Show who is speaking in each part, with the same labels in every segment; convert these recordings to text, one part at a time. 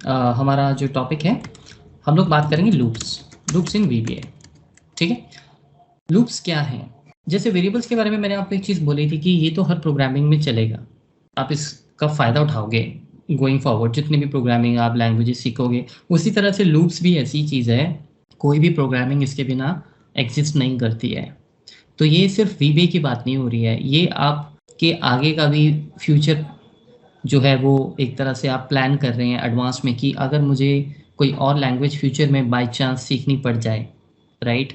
Speaker 1: हमारा जो टॉपिक है, हम लोग बात करेंगे लूप्स इन वीबीए। ठीक है, लूप्स क्या हैं? जैसे वेरिएबल्स के बारे में मैंने आपको एक चीज़ बोली थी कि ये तो हर प्रोग्रामिंग में चलेगा, आप इसका फ़ायदा उठाओगे गोइंग फॉरवर्ड, जितनी भी प्रोग्रामिंग आप लैंग्वेजेस सीखोगे। उसी तरह से लूप्स भी ऐसी चीज़ है, कोई भी प्रोग्रामिंग इसके बिना एग्जिस्ट नहीं करती है। तो ये सिर्फ वीबीए की बात नहीं हो रही है, ये आपके आगे का भी फ्यूचर जो है वो एक तरह से आप प्लान कर रहे हैं एडवांस में कि अगर मुझे कोई और लैंग्वेज फ्यूचर में बाय चांस सीखनी पड़ जाए, राइट?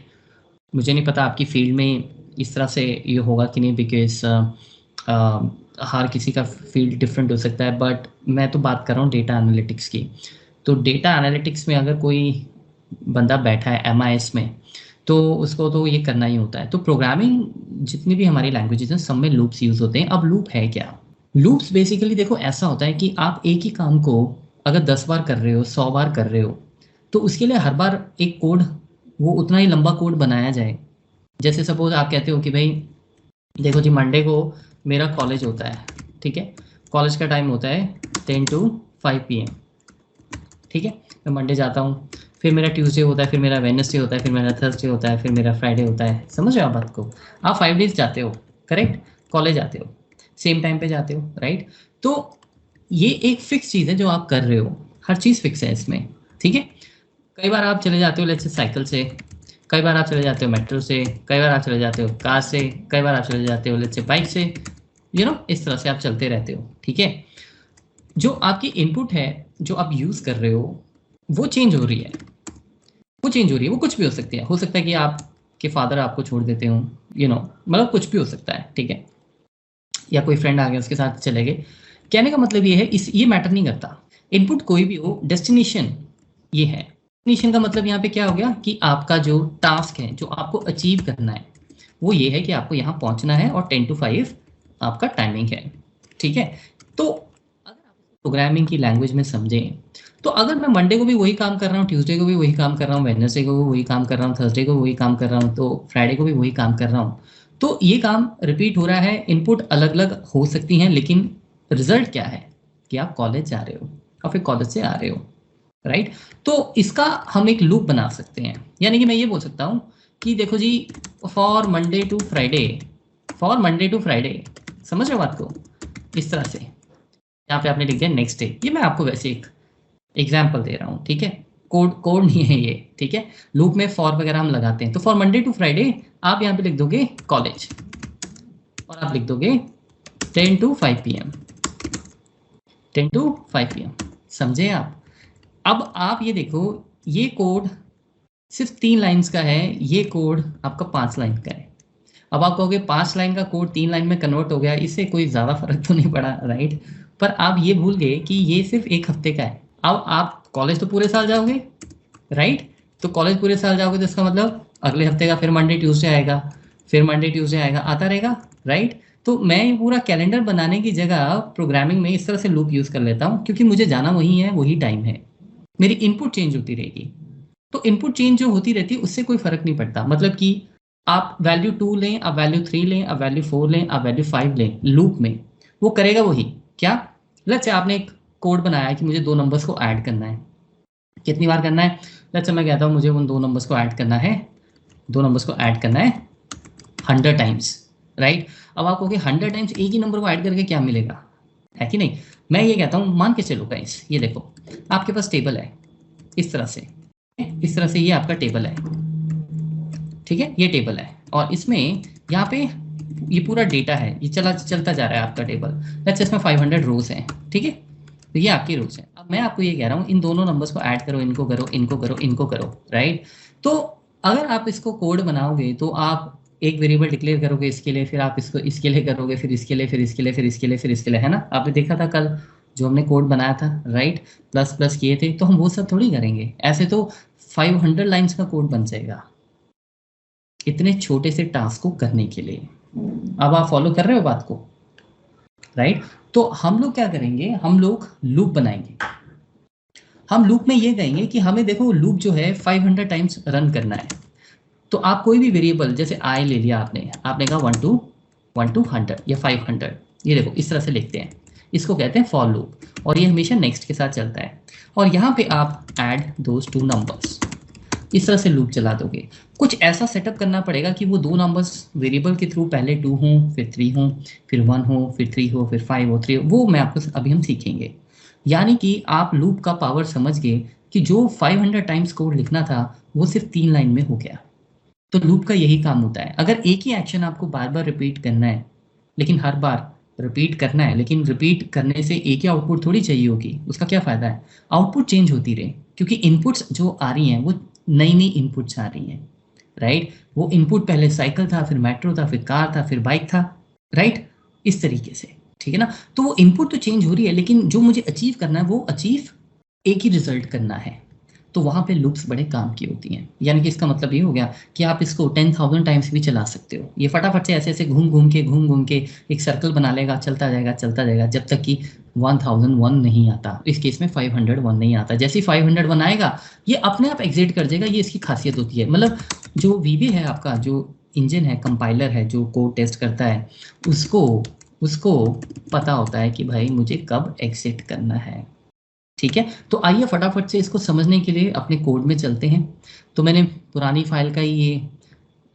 Speaker 1: मुझे नहीं पता आपकी फील्ड में इस तरह से ये होगा कि नहीं, बिकॉज हर किसी का फील्ड डिफरेंट हो सकता है, बट मैं तो बात कर रहा हूँ डेटा एनालिटिक्स की। तो डेटा एनालिटिक्स में अगर कोई बंदा बैठा है MIS में, तो उसको तो ये करना ही होता है। तो प्रोग्रामिंग जितनी भी हमारी लैंग्वेजेस हैं सब में लूप्स यूज़ होते हैं। अब लूप है क्या? लूप्स बेसिकली देखो ऐसा होता है कि आप एक ही काम को अगर 10 बार कर रहे हो, 100 बार कर रहे हो, तो उसके लिए हर बार एक कोड, वो उतना ही लंबा कोड बनाया जाए। जैसे सपोज आप कहते हो कि भाई देखो जी, मंडे को मेरा कॉलेज होता है, ठीक है? कॉलेज का टाइम होता है 10 to 5 PM, ठीक है? मैं मंडे जाता हूँ, फिर मेरा ट्यूसडे होता है, फिर मेरा वेडनेसडे होता है, फिर मेरा थर्सडे होता है, फिर मेरा फ्राइडे होता है। समझ रहे हो आप बात को? आप 5 डेज जाते हो, करेक्ट? कॉलेज जाते हो, सेम टाइम पे जाते हो, राइट? तो ये एक फिक्स चीज़ है जो आप कर रहे हो, हर चीज़ फिक्स है इसमें, ठीक है? कई बार आप चले जाते हो लेट्स से साइकिल से, कई बार आप चले जाते हो मेट्रो से, कई बार आप चले जाते हो कार से, कई बार आप चले जाते हो लेट्स से बाइक से, इस तरह से आप चलते रहते हो, ठीक है? जो आपकी इनपुट है, जो आप यूज़ कर रहे हो, वो चेंज हो रही है, वो चेंज हो रही है। वो कुछ भी हो सकता है कि आपके फादर आपको छोड़ देते हो, मतलब कुछ भी हो सकता है, ठीक है? या कोई फ्रेंड आ गया उसके साथ चले गए। कहने का मतलब ये है, ये मैटर नहीं करता, इनपुट कोई भी हो, डेस्टिनेशन ये है। डेस्टिनेशन का मतलब यहाँ पे क्या हो गया कि आपका जो टास्क है, जो आपको अचीव करना है, वो ये है कि आपको यहाँ पहुँचना है और 10 to 5 आपका टाइमिंग है, ठीक है? तो अगर आप प्रोग्रामिंग की लैंग्वेज में समझें, तो अगर मैं मंडे को भी वही काम कर रहा हूँ, ट्यूसडे को भी वही काम कर रहा हूँ, वेडनेसडे को भी वही काम कर रहा हूँ, थर्सडे को वही काम कर रहा हूँ, तो फ्राइडे को भी वही काम कर रहा हूँ, तो ये काम रिपीट हो रहा है। इनपुट अलग अलग हो सकती हैं, लेकिन रिजल्ट क्या है कि आप कॉलेज जा रहे हो और फिर कॉलेज से आ रहे हो, राइट? तो इसका हम एक लूप बना सकते हैं, यानी कि मैं ये बोल सकता हूँ कि देखो जी, for Monday to Friday, for Monday to Friday, समझ रहे हो बात को? इस तरह से यहाँ पे आपने लिख दिया नेक्स्ट डे। ये मैं आपको वैसे एक एग्जाम्पल दे रहा हूँ, ठीक है? कोड नहीं है ये, ठीक है? लूप में फॉर वगैरह हम लगाते हैं। तो फॉर मंडे टू फ्राइडे आप यहाँ पे लिख दोगे कॉलेज, और आप लिख दोगे 10 to 5 PM, 10 to 5 PM। समझे आप? अब आप ये देखो, ये कोड सिर्फ 3 लाइन्स का है, ये कोड आपका 5 लाइन का है। अब आप कहोगे 5 लाइन का कोड 3 लाइन में कन्वर्ट हो गया, इससे कोई ज़्यादा फर्क तो नहीं पड़ा, राइट? पर आप ये भूल गए कि ये सिर्फ 1 हफ्ते का है। अब आप कॉलेज तो पूरे साल जाओगे, राइट? तो कॉलेज पूरे साल जाओगे तो इसका मतलब अगले हफ्ते का फिर मंडे ट्यूसडे आएगा, फिर मंडे ट्यूसडे आएगा, आता रहेगा, राइट? तो मैं ये पूरा कैलेंडर बनाने की जगह प्रोग्रामिंग में इस तरह से लूप यूज़ कर लेता हूँ, क्योंकि मुझे जाना वही है, वही टाइम है। मेरी इनपुट चेंज होती रहेगी, तो इनपुट चेंज जो होती रहती है उससे कोई फ़र्क नहीं पड़ता। मतलब कि आप वैल्यू 2 लें, आप वैल्यू 3 लें, आप वैल्यू 4 लें, आप वैल्यू 5 लें, लूप में वो करेगा वही। क्या? लेट्स से आपने एक कोड बनाया है कि मुझे 2 नंबर्स को ऐड करना है। कितनी बार करना है? लेट्स से मैं कहता हूँ मुझे उन 2 नंबर्स को ऐड करना है, 2 नंबर्स को ऐड करना है 100 टाइम्स, राइट? अब आप कहोगे 100 टाइम्स एक ही नंबर को ऐड करके क्या मिलेगा? है कि नहीं? मैं ये कहता हूँ, मान के चलो गाइस, ये देखो आपके पास टेबल है, इस तरह से, इस तरह से ये आपका टेबल है, ठीक है? ये टेबल है और इसमें यहाँ पे ये पूरा डेटा है, ये चलता जा रहा है आपका टेबल। लेट्स से इसमें 500 रोज हैं, ठीक है? तो ये आपकी रोज है। अब मैं आपको ये कह रहा हूँ इन दोनों नंबर्स को ऐड करो, इनको करो, इनको करो, इनको करो, राइट? तो अगर आप इसको कोड बनाओगे तो आप एक वेरिएबल डिक्लेयर करोगे इसके लिए, फिर आप इसको इसके लिए करोगे, फिर इसके लिए, फिर इसके लिए, फिर इसके लिए, फिर इसके लिए, है ना? आपने देखा था कल जो हमने कोड बनाया था, राइट? प्लस प्लस किए थे, तो हम वो सब थोड़ी करेंगे। ऐसे तो 500 लाइन्स का कोड बन जाएगा इतने छोटे से टास्क को करने के लिए। अब आप फॉलो कर रहे हो बात को, राइट? तो हम लोग क्या करेंगे, हम लोग लूप बनाएंगे। हम लूप में ये कहेंगे कि हमें देखो लूप जो है 500 टाइम्स रन करना है। तो आप कोई भी वेरिएबल, जैसे आई ले लिया आपने कहा 1 to 100 या 500, ये देखो इस तरह से लिखते हैं इसको कहते हैं फॉर लूप, और ये हमेशा नेक्स्ट के साथ चलता है। और यहाँ पे आप ऐड दोज टू नंबर्स, इस तरह से लूप चला दोगे। कुछ ऐसा सेटअप करना पड़ेगा कि वो 2 नंबर्स वेरिएबल के थ्रू पहले 2 हों, फिर 3 हों, फिर 1 हो, फिर 3 हो, फिर 5 हो, 3 हो, वो मैं आपको अभी हम सीखेंगे। यानी कि आप लूप का पावर समझ गए कि जो 500 टाइम्स कोड लिखना था वो सिर्फ 3 लाइन में हो गया। तो लूप का यही काम होता है। अगर एक ही एक्शन आपको बार बार रिपीट करना है, लेकिन हर बार रिपीट करना है, लेकिन रिपीट करने से एक ही आउटपुट थोड़ी चाहिए होगी, उसका क्या फ़ायदा है? आउटपुट चेंज होती रहे, क्योंकि इनपुट्स जो आ रही हैं वो नई नई इनपुट्स आ रही हैं, राइट? वो इनपुट पहले साइकिल था, फिर मेट्रो था, फिर कार था, फिर बाइक था, राइट? इस तरीके से, ठीक है ना? तो वो इनपुट तो चेंज हो रही है, लेकिन जो मुझे अचीव करना है वो अचीव एक ही रिजल्ट करना है। तो वहाँ पे लूप्स बड़े काम की होती हैं। यानी कि इसका मतलब ये हो गया कि आप इसको 10,000 टाइम्स भी चला सकते हो। ये फटाफट से ऐसे-ऐसे घूम-घूम के एक सर्कल बना लेगा, चलता जाएगा जब तक कि 1001 नहीं आता। इस केस में 501 नहीं आता। जैसे ही 501 आएगा, ये अपने आप एग्ज़िट कर जाएगा, ये इसकी ख़ासियत होती है। मतलब जो वीबी है आपका, जो इंजन है, कंपाइलर है, जो कोड टेस्ट करता है, उसको पता होता है कि भाई मुझे कब एग्ज़िट करना है। ठीक है, तो आइए फटाफट से इसको समझने के लिए अपने कोड में चलते हैं। तो मैंने पुरानी फाइल का ये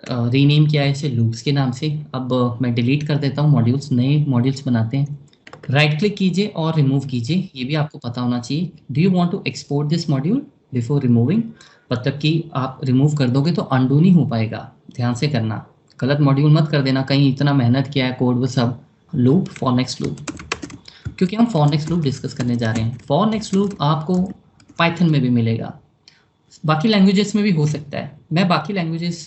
Speaker 1: रीनेम किया है इसे लूप्स के नाम से। अब मैं डिलीट कर देता हूँ मॉड्यूल्स, नए मॉड्यूल्स बनाते हैं। राइट क्लिक कीजिए और रिमूव कीजिए, ये भी आपको पता होना चाहिए। Do you want to export this module before removing? मतलब कि आप रिमूव कर दोगे तो अंडू नहीं हो पाएगा, ध्यान से करना। गलत मॉड्यूल मत कर देना, कहीं इतना मेहनत किया है कोड वो सब। लूप, फॉर नेक्स्ट लूप, क्योंकि हम फॉर नेक्स्ट लूप डिस्कस करने जा रहे हैं। फॉर नेक्स्ट लूप आपको पाइथन में भी मिलेगा, बाकी लैंग्वेजेस में भी हो सकता है। मैं बाकी लैंग्वेजेस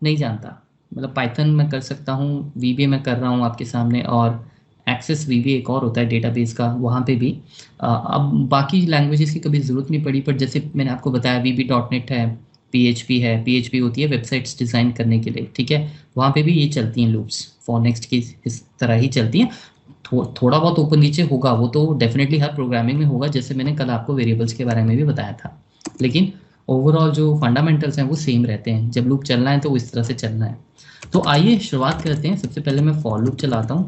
Speaker 1: नहीं जानता, मतलब पाइथन में कर सकता हूँ, वीबीए में कर रहा हूँ आपके सामने, और एक्सेस वीबीए एक और होता है डेटाबेस का, वहाँ पे भी। अब बाकी लैंग्वेजेस की कभी ज़रूरत नहीं पड़ी, पर जैसे मैंने आपको बताया VB.NET है, PHP है। PHP होती है वेबसाइट्स डिज़ाइन करने के लिए, ठीक है? वहाँ पे भी ये चलती हैं लूप्स, फॉर नेक्स्ट की इस तरह ही चलती हैं। थोड़ा बहुत ऊपर नीचे होगा, वो तो डेफिनेटली हर प्रोग्रामिंग में होगा, जैसे मैंने कल आपको वेरिएबल्स के बारे में भी बताया था। लेकिन ओवरऑल जो फंडामेंटल्स हैं वो सेम रहते हैं। जब लूप चलना है तो वो इस तरह से चलना है। तो आइए शुरुआत करते हैं। सबसे पहले मैं फॉर लूप चलाता हूँ।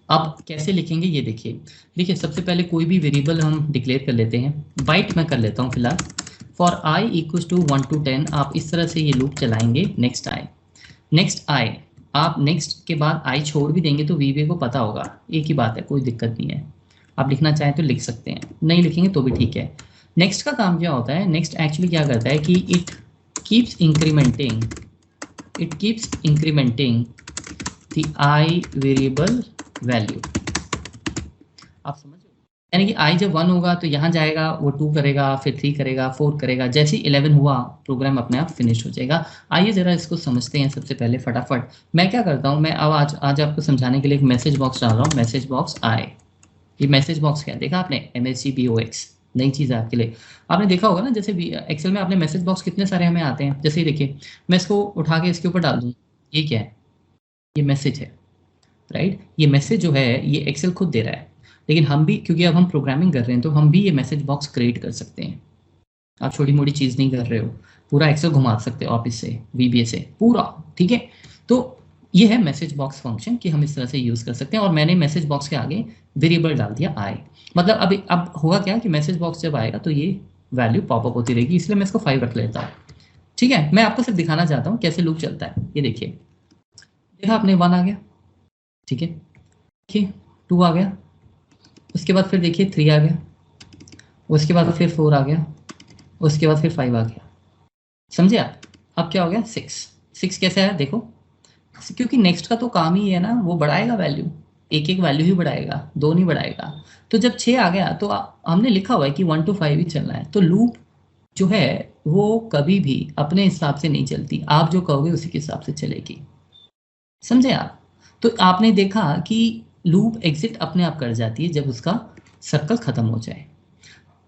Speaker 1: अब कैसे लिखेंगे ये देखिए। देखिए, सबसे पहले कोई भी वेरिएबल हम डिक्लेयर कर लेते हैं। बाइट मैं कर लेता हूँ फिलहाल। For i equals to 1 to 10, आप इस तरह से ये लूप चलाएंगे। नेक्स्ट आई, आप नेक्स्ट के बाद आई छोड़ भी देंगे तो वीबीए को पता होगा, एक ही बात है, कोई दिक्कत नहीं है। आप लिखना चाहें तो लिख सकते हैं, नहीं लिखेंगे तो भी ठीक है। नेक्स्ट का काम क्या होता है? नेक्स्ट एक्चुअली क्या करता है कि it keeps incrementing the I variable value. आप समझ रहे हो? यानी कि आई जब 1 होगा तो यहाँ जाएगा, वो 2 करेगा, फिर 3 करेगा, 4 करेगा, जैसे ही 11 हुआ प्रोग्राम अपने आप फिनिश हो जाएगा। आइए ज़रा इसको समझते हैं सबसे पहले फटाफट। मैं क्या करता हूँ, मैं अब आज आपको समझाने के लिए एक मैसेज बॉक्स डाल रहा हूँ। मैसेज बॉक्स आए, ये मैसेज बॉक्स क्या है देखा आपने? MSGBOX, नई चीज़ है आपके लिए। आपने देखा होगा ना, जैसे एक्सेल में आपने मैसेज बॉक्स कितने सारे हमें आते हैं। जैसे ही देखिए, मैं इसको उठा के इसके ऊपर डाल दूँ, ये क्या है? ये मैसेज है, राइट? ये मैसेज जो है ये एक्सेल खुद दे रहा है, लेकिन हम भी, क्योंकि अब हम प्रोग्रामिंग कर रहे हैं, तो हम भी ये मैसेज बॉक्स क्रिएट कर सकते हैं। आप छोटी मोटी चीज़ नहीं कर रहे हो, पूरा एक्सेल घुमा सकते हो आप इससे, VBA से पूरा, ठीक है? तो ये है मैसेज बॉक्स फंक्शन कि हम इस तरह से यूज़ कर सकते हैं। और मैंने मैसेज बॉक्स के आगे वेरिएबल डाल दिया आई। मतलब अब होगा क्या कि मैसेज बॉक्स जब आएगा तो ये वैल्यू पॉपअप होती रहेगी, इसलिए मैं इसको 5 रख लेता हूँ। ठीक है, मैं आपको सिर्फ दिखाना चाहता हूँ कैसे लूप चलता है। ये देखिए, देखा आपने, 1 आ गया, ठीक है, देखिए 2 आ गया, उसके बाद फिर देखिए 3 आ गया, उसके बाद फिर 4 आ गया, उसके बाद फिर 5 आ गया। समझे आप? अब क्या हो गया? 6 कैसे आया देखो, क्योंकि नेक्स्ट का तो काम ही है ना, वो बढ़ाएगा वैल्यू, एक एक वैल्यू ही बढ़ाएगा, 2 नहीं बढ़ाएगा। तो जब 6 आ गया तो हमने लिखा हुआ है कि 1 to 5 ही चलना है। तो लूप जो है वो कभी भी अपने हिसाब से नहीं चलती, आप जो कहोगे उसी के हिसाब से चलेगी। समझे आप? तो आपने देखा कि लूप एग्जिट अपने आप कर जाती है जब उसका सर्कल खत्म हो जाए।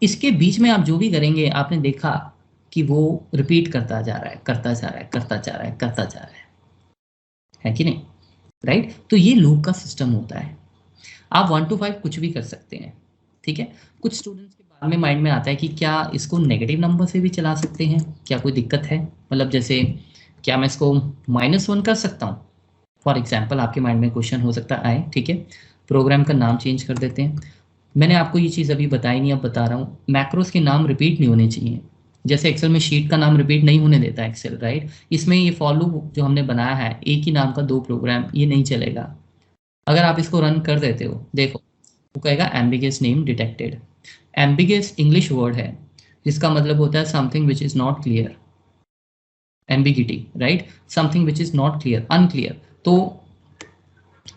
Speaker 1: इसके बीच में आप जो भी करेंगे, आपने देखा कि वो रिपीट करता जा रहा है, करता जा रहा है, करता जा रहा है, करता जा रहा है कि नहीं? राइट? तो ये लूप का सिस्टम होता है। आप 1 to 5 कुछ भी कर सकते हैं, ठीक है? कुछ स्टूडेंट्स के बाद में माइंड में आता है कि क्या इसको नेगेटिव नंबर से भी चला सकते हैं? क्या कोई दिक्कत है? मतलब जैसे क्या मैं इसको -1 कर सकता हूँ? फॉर एग्जाम्पल आपके माइंड में क्वेश्चन हो सकता है, ठीक है? प्रोग्राम का नाम चेंज कर देते हैं। मैंने आपको ये चीज़ अभी बताई नहीं, अब बता रहा हूँ, मैक्रोस के नाम रिपीट नहीं होने चाहिए। जैसे एक्सेल में शीट का नाम रिपीट नहीं होने देता एक्सेल, राइट? इसमें ये फॉर लूप जो हमने बनाया है, एक ही नाम का दो प्रोग्राम, ये नहीं चलेगा। अगर आप इसको रन कर देते हो, देखो वो कहेगा ambiguous name detected. Ambiguous English word है जिसका मतलब होता है something which is not clear, ambiguity, right? Something which is not clear, unclear. तो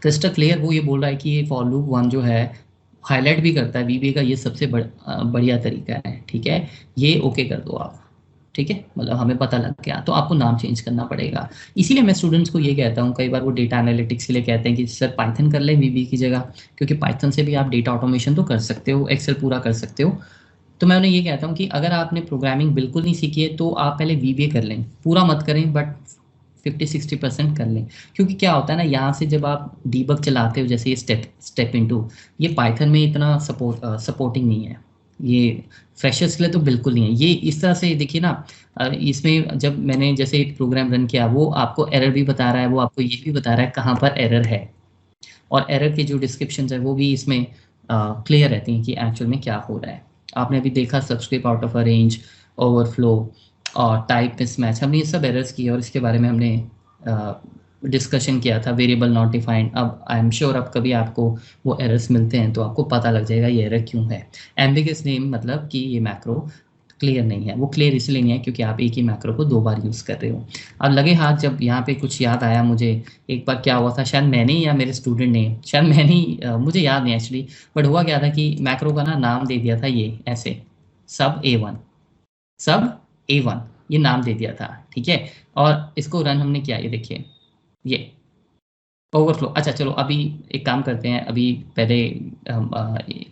Speaker 1: क्रिस्टल क्लियर वो ये बोल रहा है कि ये फॉर लूप वन जो है हाईलाइट भी करता है वीबीए का, ये सबसे बढ़िया तरीका है, ठीक है? ये ओके कर दो आप, ठीक है? मतलब हमें पता लग गया, तो आपको नाम चेंज करना पड़ेगा। इसीलिए मैं स्टूडेंट्स को ये कहता हूँ, कई बार वो डेटा एनालिटिक्स के लिए कहते हैं कि सर पाइथन कर लें वीबी की जगह, क्योंकि पाइथन से भी आप डेटा ऑटोमेशन तो कर सकते हो, एक्सेल पूरा कर सकते हो। तो मैं उन्हें ये कहता हूँ कि अगर आपने प्रोग्रामिंग बिल्कुल नहीं सीखी है तो आप पहले वीबीए कर लें, पूरा मत करें बट 50-60% कर लें। क्योंकि क्या होता है ना, यहाँ से जब आप डीबग चलाते हो, जैसे ये स्टेप इनटू, ये पाइथन में इतना सपोर्टिंग नहीं है, ये फ्रेशर्स के लिए तो बिल्कुल नहीं है। ये इस तरह से देखिए ना, इसमें जब मैंने जैसे एक प्रोग्राम रन किया, वो आपको एरर भी बता रहा है, वो आपको ये भी बता रहा है कहाँ पर एरर है, और एरर के जो डिस्क्रिप्शन है वो भी इसमें क्लियर रहती हैं कि एक्चुअल में क्या हो रहा है। आपने अभी देखा subscript out of a range, overflow और टाइप मिसमैच, हमने ये सब एरर्स किए और इसके बारे में हमने डिस्कशन किया था। वेरिएबल नॉट डिफाइंड, अब आई एम श्योर अब कभी आपको वो एरर्स मिलते हैं तो आपको पता लग जाएगा ये एरर क्यों है। एम्बिगस नेम मतलब कि ये मैक्रो क्लियर नहीं है। वो क्लियर इसलिए नहीं है क्योंकि आप एक ही मैक्रो को दो बार यूज़ कर रहे हो। अब लगे हाथ, जब यहाँ पे कुछ याद आया मुझे, एक बार क्या हुआ था, शायद मैंने ही या मेरे स्टूडेंट ने, शायद मैंने ही, मुझे याद नहीं एक्चुअली, बट हुआ क्या था कि मैक्रो का ना नाम दे दिया था ये ऐसे, सब A1, सब A1 ये नाम दे दिया था, ठीक है? और इसको रन हमने किया, ये देखिए ये ओवरफ्लो। अच्छा चलो अभी एक काम करते हैं, अभी पहले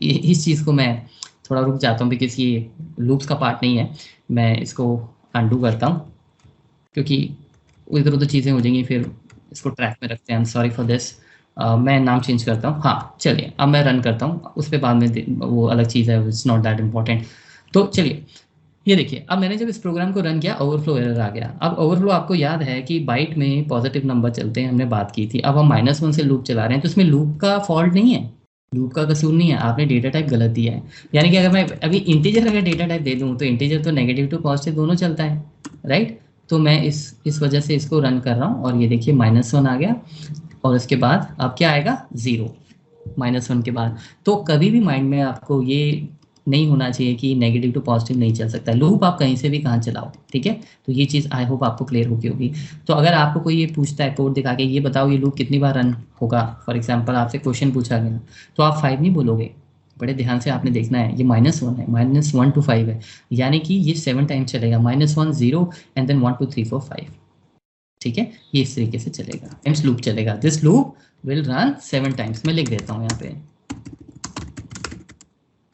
Speaker 1: इस चीज़ को मैं थोड़ा रुक जाता हूँ बिकॉज़ ये लूप्स का पार्ट नहीं है, मैं इसको अनडू करता हूँ क्योंकि इधर उधर चीज़ें हो जाएंगी, फिर इसको ट्रैक में रखते हैं। I am sorry for this. मैं नाम चेंज करता हूँ, हाँ चलिए अब मैं रन करता हूँ, उस पर बाद में वो अलग चीज़ है, इट्स नॉट दैट इम्पॉर्टेंट। तो चलिए ये देखिए, अब मैंने जब इस प्रोग्राम को रन किया, ओवरफ्लो एरर आ गया। अब ओवरफ्लो आपको याद है कि बाइट में पॉजिटिव नंबर चलते हैं, हमने बात की थी। अब हम -1 से लूप चला रहे हैं तो इसमें लूप का फॉल्ट नहीं है, लूप का कसूर नहीं है, आपने डेटा टाइप गलत दिया है। यानी कि अगर मैं अभी इंटीजर अगर डेटा टाइप दे दूँ तो इंटीजर तो नेगेटिव टू पॉजिटिव दोनों चलता है, राइट? तो मैं इस वजह से इसको रन कर रहा हूँ और ये देखिए -1 आ गया, और इसके बाद अब क्या आएगा, 0 -1 के बाद। तो कभी भी माइंड में आपको ये नहीं होना चाहिए कि नेगेटिव टू पॉजिटिव नहीं चल सकता, लूप आप कहीं से भी कहाँ चलाओ, ठीक है? तो ये चीज़ आई होप आपको क्लियर होगी। तो अगर आपको कोई ये पूछता है कोड दिखा के, ये बताओ ये लूप कितनी बार रन होगा, फॉर एग्जांपल आपसे क्वेश्चन पूछा गया, तो आप 5 नहीं बोलोगे, बड़े ध्यान से आपने देखना है। ये -1 है, -1 to 5 है, यानी कि ये 7 टाइम्स चलेगा, -1 0 एंड देन 1 2 3 4 5, ठीक है? ये इस तरीके से चलेगा, टाइम्स लूप चलेगा। This loop will run 7 times. मैं लिख देता हूँ यहाँ पे।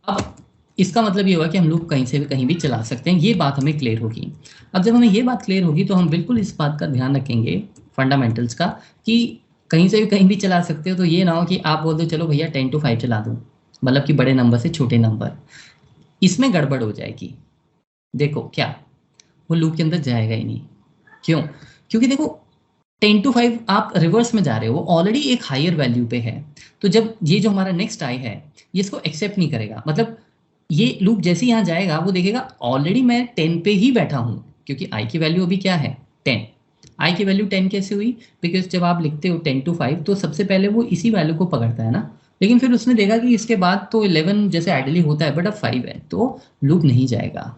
Speaker 1: अब इसका मतलब ये हुआ कि हम लूप कहीं से भी कहीं भी चला सकते हैं, ये बात हमें क्लियर होगी। अब जब हमें ये बात क्लियर होगी तो हम बिल्कुल इस बात का ध्यान रखेंगे फंडामेंटल्स का, कि कहीं से भी कहीं भी चला सकते हो। तो ये ना हो कि आप बोल दो चलो भैया 10 to 5 चला दूँ, मतलब कि बड़े नंबर से छोटे नंबर, इसमें गड़बड़ हो जाएगी। देखो क्या, वो लूप के अंदर जाएगा ही नहीं। क्यों? क्योंकि देखो 10 to 5 आप रिवर्स में जा रहे हो, ऑलरेडी एक हायर वैल्यू पे है। तो जब ये जो हमारा नेक्स्ट आई है, ये इसको एक्सेप्ट नहीं करेगा। मतलब ये लूप जैसे ही यहाँ जाएगा वो देखेगा ऑलरेडी मैं 10 पे ही बैठा हूँ, क्योंकि आई की वैल्यू अभी क्या है, 10। आई की वैल्यू 10 कैसे हुई? बिकॉज जब आप लिखते हो 10 to 5 तो सबसे पहले वो इसी वैल्यू को पकड़ता है ना, लेकिन फिर उसने देखा कि इसके बाद तो 11 जैसे आइडली होता है, बट अब 5 है तो लूप नहीं जाएगा,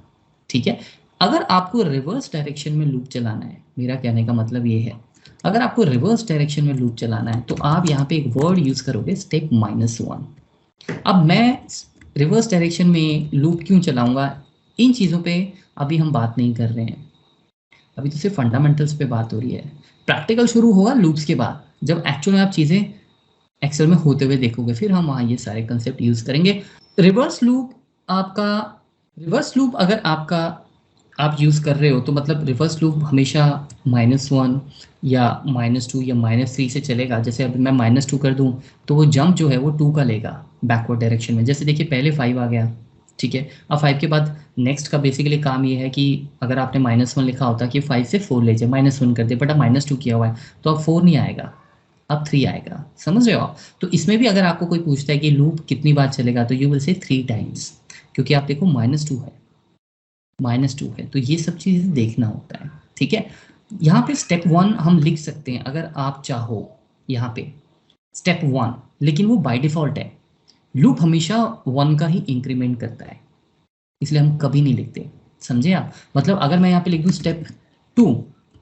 Speaker 1: ठीक है? अगर आपको रिवर्स डायरेक्शन में लूप चलाना है, मेरा कहने का मतलब ये है, अगर आपको रिवर्स डायरेक्शन में लूप चलाना है तो आप यहाँ पे एक वर्ड यूज करोगे, स्टेप -1। अब मैं रिवर्स डायरेक्शन में लूप क्यों चलाऊंगा, इन चीज़ों पे अभी हम बात नहीं कर रहे हैं, अभी तो सिर्फ फंडामेंटल्स पे बात हो रही है। प्रैक्टिकल शुरू होगा लूप्स के बाद, जब एक्चुअल में आप चीज़ें एक्सेल में होते हुए देखोगे, फिर हम वहाँ ये सारे कंसेप्ट यूज करेंगे। रिवर्स लूप आपका, रिवर्स लूप अगर आपका आप यूज़ कर रहे हो तो मतलब रिवर्स लूप हमेशा -1 या -2 या -3 से चलेगा। जैसे अब मैं -2 कर दूं तो वो जंप जो है वो 2 का लेगा बैकवर्ड डायरेक्शन में। जैसे देखिए पहले 5 आ गया, ठीक है? अब 5 के बाद नेक्स्ट का बेसिकली काम ये है कि अगर आपने -1 लिखा होता कि 5 से 4 ले जाए, -1 कर दे, बट अब -2 किया हुआ है तो अब 4 नहीं आएगा, अब 3 आएगा, समझ रहे हो आप? तो इसमें भी अगर आपको कोई पूछता है कि लूप कितनी बार चलेगा तो यू विल से 3 टाइम्स, क्योंकि आप देखो -2 है, -2 है, तो ये सब चीज़ें देखना होता है, ठीक है? यहाँ पे स्टेप 1 हम लिख सकते हैं अगर आप चाहो, यहाँ पे स्टेप 1, लेकिन वो बाय डिफ़ॉल्ट है। लूप हमेशा 1 का ही इंक्रीमेंट करता है, इसलिए हम कभी नहीं लिखते, समझे आप? मतलब अगर मैं यहाँ पे लिख दूँ स्टेप 2,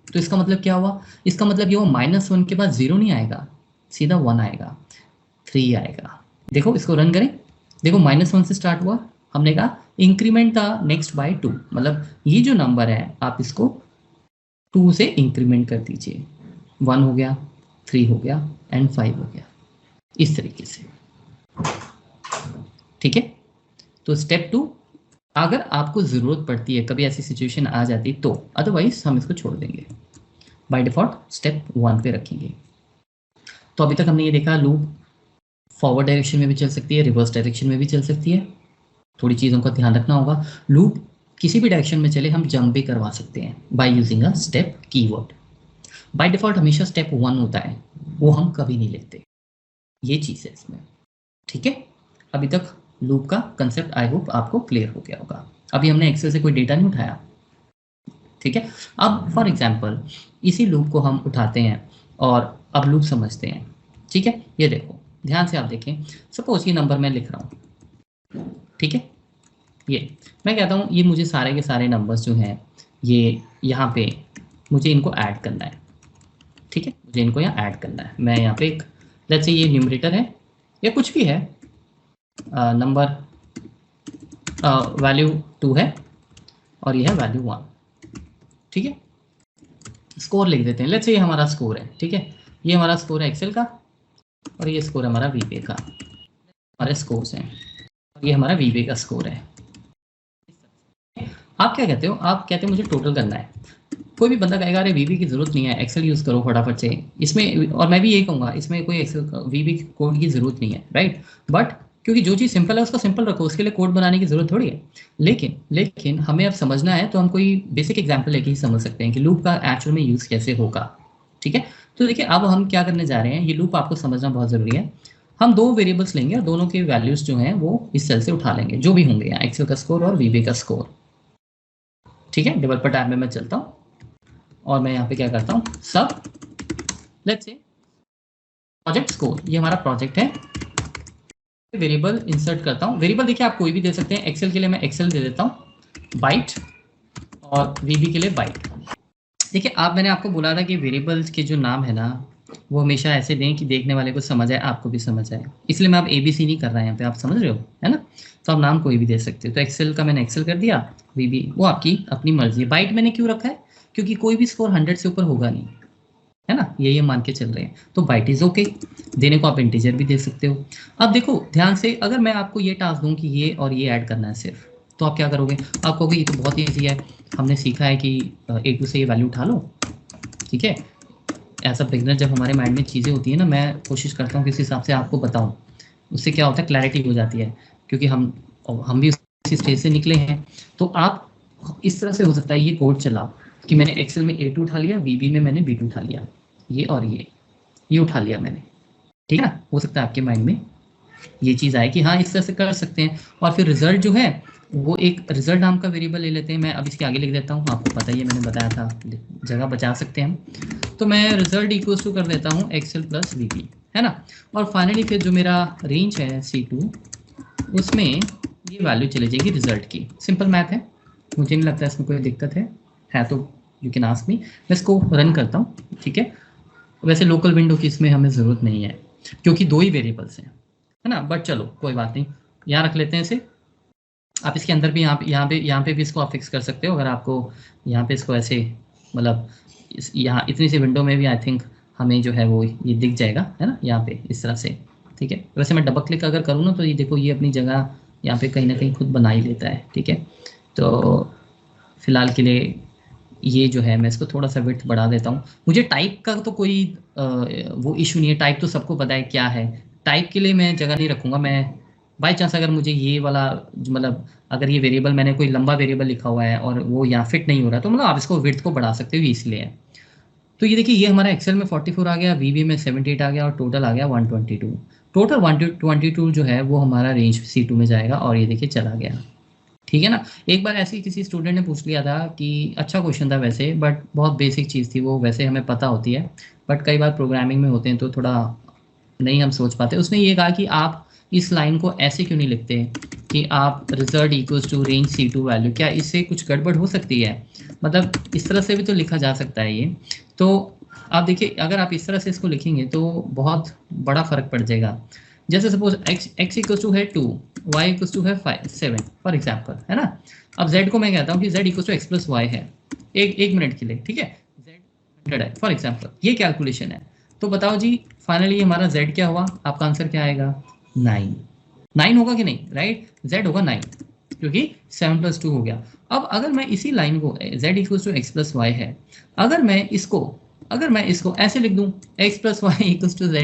Speaker 1: तो इसका मतलब क्या हुआ? इसका मतलब ये हुआ -1 के बाद 0 नहीं आएगा, सीधा 1 आएगा, 3 आएगा। देखो इसको रन करें, देखो -1 से स्टार्ट हुआ, हमने कहा इंक्रीमेंट द नेक्स्ट बाय 2, मतलब ये जो नंबर है आप इसको 2 से इंक्रीमेंट कर दीजिए, 1 हो गया, 3 हो गया एंड 5 हो गया, इस तरीके से, ठीक है? तो स्टेप 2 अगर आपको ज़रूरत पड़ती है, कभी ऐसी सिचुएशन आ जाती तो, अदरवाइज हम इसको छोड़ देंगे, बाय डिफ़ॉल्ट स्टेप 1 पे रखेंगे। तो अभी तक हमने ये देखा लूप फॉरवर्ड डायरेक्शन में भी चल सकती है, रिवर्स डायरेक्शन में भी चल सकती है, थोड़ी चीज़ों का ध्यान रखना होगा। लूप किसी भी डायरेक्शन में चले हम जंप भी करवा सकते हैं by using a step keyword. By default हमेशा स्टेप 1 होता है, वो हम कभी नहीं लेते, ये चीज़ है इसमें, ठीक है? अभी तक लूप का कंसेप्ट आई होप आपको क्लियर हो गया होगा। अभी हमने एक्सेल से कोई डेटा नहीं उठाया, ठीक है? अब फॉर एग्जांपल इसी लूप को हम उठाते हैं और अब लूप समझते हैं, ठीक है? ये देखो ध्यान से आप देखें, सपोज ये नंबर मैं लिख रहा हूँ, ठीक है? ये मैं कहता हूँ ये मुझे सारे के सारे नंबर्स जो हैं ये यहाँ पे मुझे इनको ऐड करना है, ठीक है? मुझे इनको यहाँ ऐड करना है। मैं यहाँ पे एक लेट्स से ये न्यूमरेटर है या कुछ भी है, नंबर वैल्यू 2 है और ये है वैल्यू 1, ठीक है? स्कोर लिख देते हैं, लेट्स से ये हमारा स्कोर है, ठीक है? ये हमारा स्कोर है एक्सेल का और ये स्कोर है हमारा वीबीए का, हमारे स्कोर्स हैं और ये हमारा वीबीए का स्कोर है। आप क्या कहते हो? आप कहते हो मुझे टोटल करना है। कोई भी बंदा कहेगा अरे वीबी की ज़रूरत नहीं है, एक्सेल यूज़ करो फटाफट से इसमें, और मैं भी यही कहूँगा इसमें कोई एक्सेल वीबी कोड की ज़रूरत नहीं है, राइट? बट क्योंकि जो चीज़ सिंपल है उसको सिंपल रखो, उसके लिए कोड बनाने की ज़रूरत थोड़ी है। लेकिन हमें अब समझना है तो हम कोई बेसिक एग्जाम्पल लेके ही समझ सकते हैं कि लूप का एक्चुअल में यूज़ कैसे होगा, ठीक है? तो देखिए अब हम क्या करने जा रहे हैं, ये लूप आपको समझना बहुत ज़रूरी है। हम 2 वेरिएबल्स लेंगे और दोनों के वैल्यूज़ जो हैं वो इस सेल से उठा लेंगे, जो भी होंगे यहाँ एक्सेल का स्कोर और वीबी का स्कोर, ठीक है? डेवलपर टैब में मैं चलता हूँ और मैं यहाँ पे क्या करता हूँ, सब लेट्स से प्रोजेक्ट स्कोर, ये हमारा प्रोजेक्ट है, वेरिएबल इंसर्ट करता हूँ। वेरिएबल देखिए आप कोई भी दे सकते हैं, एक्सेल के लिए मैं एक्सेल दे देता हूँ बाइट और वीबी के लिए बाइट। देखिए आप, मैंने आपको बोला था कि वेरिएबल्स के जो नाम है ना वो हमेशा ऐसे दें कि देखने वाले को समझ आए, आपको भी समझ आए, इसलिए मैं अब ABC नहीं कर रहा है यहाँ पे, आप समझ रहे हो, है ना? तो आप नाम कोई भी दे सकते हो। तो एक्सेल का मैंने एक्सेल कर दिया, वीबी वो आपकी अपनी मर्जी है। बाइट मैंने क्यों रखा है? क्योंकि कोई भी स्कोर 100 से ऊपर होगा नहीं, है ना? यही हम मान के चल रहे हैं, तो बाइट इज ओके। देने को आप इंटीजर भी दे सकते हो। अब देखो ध्यान से, अगर मैं आपको ये टास्क दूं कि ये और ये ऐड करना है सिर्फ, तो आप क्या करोगे? आप कहोगे ये तो बहुत ही ईजी है, हमने सीखा है कि A2 से ये वैल्यू उठा लो, ठीक है? ऐसा बिगनर जब हमारे माइंड में चीज़ें होती है ना, मैं कोशिश करता हूँ किस हिसाब से आपको बताऊँ, उससे क्या होता है क्लैरिटी हो जाती है, क्योंकि हम भी उसी स्टेज से निकले हैं। तो आप इस तरह से हो सकता है ये कोड चलाओ कि मैंने एक्सेल में A2 उठा लिया, वीबी में मैंने B2 उठा लिया, ये और ये उठा लिया मैंने, ठीक है ना? हो सकता है आपके माइंड में ये चीज़ आए कि हाँ इस तरह से कर सकते हैं। और फिर रिजल्ट जो है वो एक रिजल्ट नाम का वेरिएबल ले लेते हैं। मैं अब इसके आगे लिख देता हूँ, आपको पता ही है, मैंने बताया था, जगह बचा सकते हैं हम। तो मैं रिजल्ट इक्वल्स टू कर देता हूँ एक्सेल प्लस वीबी, है ना? और फाइनली फिर जो मेरा रेंज है C2, उसमें ये वैल्यू चली जाएगी रिजल्ट की। सिंपल मैथ है, मुझे नहीं लगता इसमें कोई दिक्कत है तो यू कैन आस्क मी। मैं इसको रन करता हूँ, ठीक है? वैसे लोकल विंडो की इसमें हमें ज़रूरत नहीं है क्योंकि 2 ही वेरिएबल्स हैं, है ना? बट चलो कोई बात नहीं, यहाँ रख लेते हैं इसे। आप इसके अंदर भी यहाँ पे भी इसको आप फिक्स कर सकते हो, अगर आपको यहाँ पे इसको ऐसे, मतलब यहाँ इतनी सी विंडो में भी आई थिंक हमें जो है वो ये दिख जाएगा, है ना? यहाँ पे इस तरह से, ठीक है? वैसे मैं डबल क्लिक अगर करूँ ना तो ये देखो ये अपनी जगह यहाँ पे कहीं ना कहीं खुद बना ही लेता है, ठीक है? तो फिलहाल के लिए ये जो है मैं इसको थोड़ा सा विड्थ बढ़ा देता हूँ। मुझे टाइप का तो कोई वो इशू नहीं है, टाइप तो सबको पता है क्या है। टाइप के लिए मैं जगह नहीं रखूँगा। मैं बाई चांस अगर मुझे ये वाला, मतलब अगर ये वेरिएबल मैंने कोई लंबा वेरिएबल लिखा हुआ है और वो यहाँ फिट नहीं हो रहा, तो मतलब आप इसको विड्थ को बढ़ा सकते हो, इसलिए है। तो ये देखिए, ये हमारा एक्सेल में 44 आ गया, वीबीए में 78 आ गया और टोटल आ गया 122। टोटल 122 जो है वो हमारा रेंज C2 में जाएगा और ये देखिए चला गया। ठीक है ना। एक बार ऐसे ही किसी स्टूडेंट ने पूछ लिया था कि अच्छा क्वेश्चन था वैसे, बट बहुत बेसिक चीज़ थी वो, वैसे हमें पता होती है, बट कई बार प्रोग्रामिंग में होते हैं तो थोड़ा नहीं हम सोच पाते। उसने ये कहा कि आप इस लाइन को ऐसे क्यों नहीं लिखते कि आप result equals to range C2 value, क्या इससे कुछ गड़बड़ हो सकती है? मतलब इस तरह से भी तो लिखा जा सकता है ये। तो आप देखिए, अगर आप इस तरह से इसको लिखेंगे तो बहुत बड़ा फर्क पड़ जाएगा। जैसे सपोज x इक्वल्स टू है 2, y इक्वल्स टू है 5 7 फॉर एग्जाम्पल, है ना। अब z को मैं कहता हूँ कि z equals to x plus y है, एक मिनट के लिए, ठीक है, z 100 है फॉर एग्जाम्पल, ये कैलकुलेशन है। तो बताओ जी, फाइनली हमारा z क्या हुआ? आपका आंसर क्या आएगा? 9 होगा कि नहीं, राइट? z होगा 9, क्योंकि 7 प्लस 2 हो गया। अब अगर मैं इसी लाइन को z equals to x plus y है, अगर मैं इसको ऐसे लिख दूं x plus y equals to z,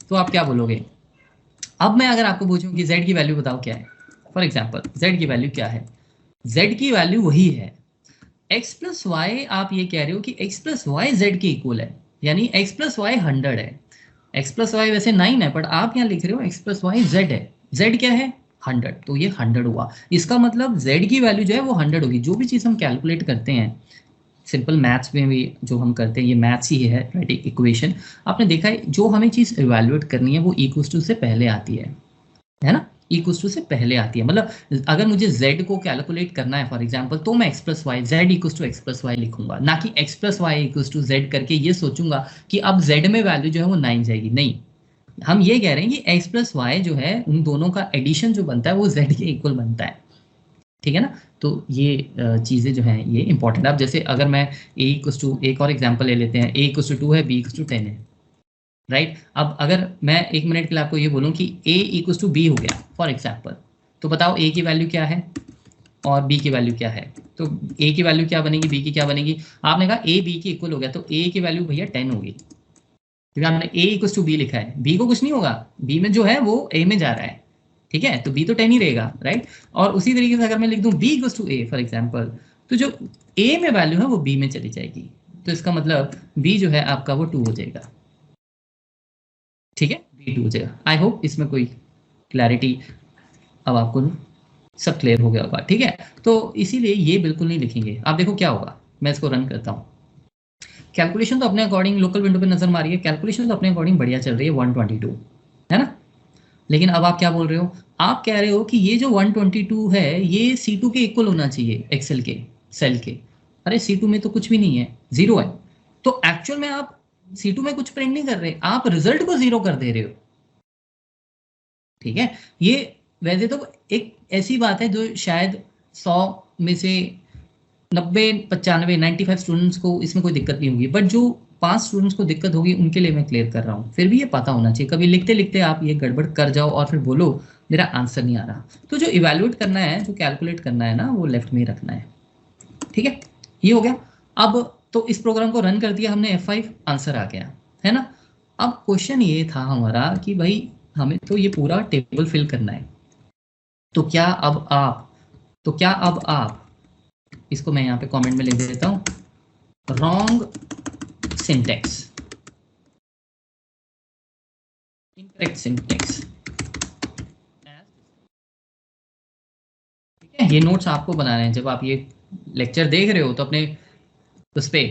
Speaker 1: तो आप क्या बोलोगे? अब मैं अगर आपको पूछूं कि z की वैल्यू बताओ क्या है, फॉर एग्जाम्पल z की वैल्यू क्या है? z की वैल्यू वही है x प्लस वाई। आप ये कह रहे हो कि x प्लस वाई जेड के इक्वल है, यानी x प्लस वाई 100 है। x प्लस वाई वैसे 9 है, बट आप यहाँ लिख रहे हो x प्लस वाई जेड है। z क्या है? 100, तो ये 100 हुआ। इसका मतलब z की वैल्यू जो है वो 100 होगी। जो भी चीज़ हम कैलकुलेट करते हैं सिंपल मैथ्स में भी जो हम करते हैं, ये मैथ्स ही है, राइट? इक्वेशन आपने देखा है, जो हमें चीज़ इवैल्यूएट करनी है वो इक्वल्स टू से पहले आती है ना। इक्वल्स टू से पहले आती है, मतलब अगर मुझे z को कैलकुलेट करना है फॉर एग्जांपल, तो मैं x plus y z equals to x plus y लिखूंगा, ना कि x plus y equals to z करके ये सोचूंगा कि अब z में वैल्यू जो है वो 9 जाएगी। नहीं, हम ये कह रहे हैं कि x प्लस वाई जो है उन दोनों का एडिशन जो बनता है वो z के इक्वल बनता है, ठीक है ना। तो ये चीज़ें जो हैं ये इंपॉर्टेंट है। अब जैसे अगर मैं a इक्वल्स टू, एक और एग्जांपल ले लेते हैं, a इक्वल्स टू 2 है, b इक्वल्स टू 10 है, राइट। अब अगर मैं एक मिनट के लिए आपको ये बोलूँ कि a इक्वल्स टू b हो गया फॉर एग्जांपल, तो बताओ a की वैल्यू क्या है और b की वैल्यू क्या है? तो a की वैल्यू क्या बनेगी, b की क्या बनेगी? आपने कहा a b के इक्वल हो गया, तो a की वैल्यू भैया 10 होगी, क्योंकि हमने a इक्वल्स टू b लिखा है। b को कुछ नहीं होगा, b में जो है वो a में जा रहा है, ठीक है, तो b तो 10 ही रहेगा, राइट। और उसी तरीके से अगर मैं लिख दूं b equals to a for example, तो जो a में वैल्यू है वो b में चली जाएगी, तो इसका मतलब b जो है आपका वो 2 हो जाएगा, ठीक है, b 2 हो जाएगा। आई होप इसमें कोई क्लैरिटी अब आपको सब क्लियर हो गया होगा, ठीक है। तो इसीलिए ये बिल्कुल नहीं लिखेंगे। आप देखो क्या होगा, मैं इसको रन करता हूँ। कैलकुलेशन तो अपने अकॉर्डिंग लोकल विंडो पे नजर मारी है, कैलकुलेशन तो अपने अकॉर्डिंग बढ़िया चल रही है, 122 है ना। लेकिन अब आप क्या बोल रहे हो? आप कह रहे हो कि ये जो 122 है ये C2 के इक्वल होना चाहिए, एक्सेल के सेल के। अरे C2 में तो कुछ भी नहीं है, जीरो है। तो एक्चुअल में आप C2 में कुछ प्रिंट नहीं कर रहे, आप रिजल्ट को जीरो कर दे रहे हो, ठीक है। ये वैसे तो एक ऐसी बात है जो शायद 100 में से 95 स्टूडेंट्स को इसमें कोई दिक्कत नहीं होगी, बट जो 5 स्टूडेंट्स को दिक्कत होगी उनके लिए मैं क्लियर कर रहा हूँ। फिर भी ये पता होना चाहिए, कभी लिखते लिखते आप ये गड़बड़ कर जाओ और फिर बोलो मेरा आंसर नहीं आ रहा। तो जो इवैल्यूएट करना है, जो कैलकुलेट करना है ना, वो लेफ्ट में ही रखना है, ठीक है। ये हो गया। अब तो इस प्रोग्राम को रन कर दिया हमने, F5 आंसर आ गया, है ना। अब क्वेश्चन ये था हमारा कि भाई हमें तो ये पूरा टेबल फिल करना है, तो क्या अब आप इसको मैं यहाँ पे कमेंट में लिख देता हूँ, रॉन्ग सिंटेक्स, इनकरेक्ट सिंटेक्स, ठीक है। ये नोट्स आपको बनाने हैं, जब आप ये लेक्चर देख रहे हो तो अपने उस पे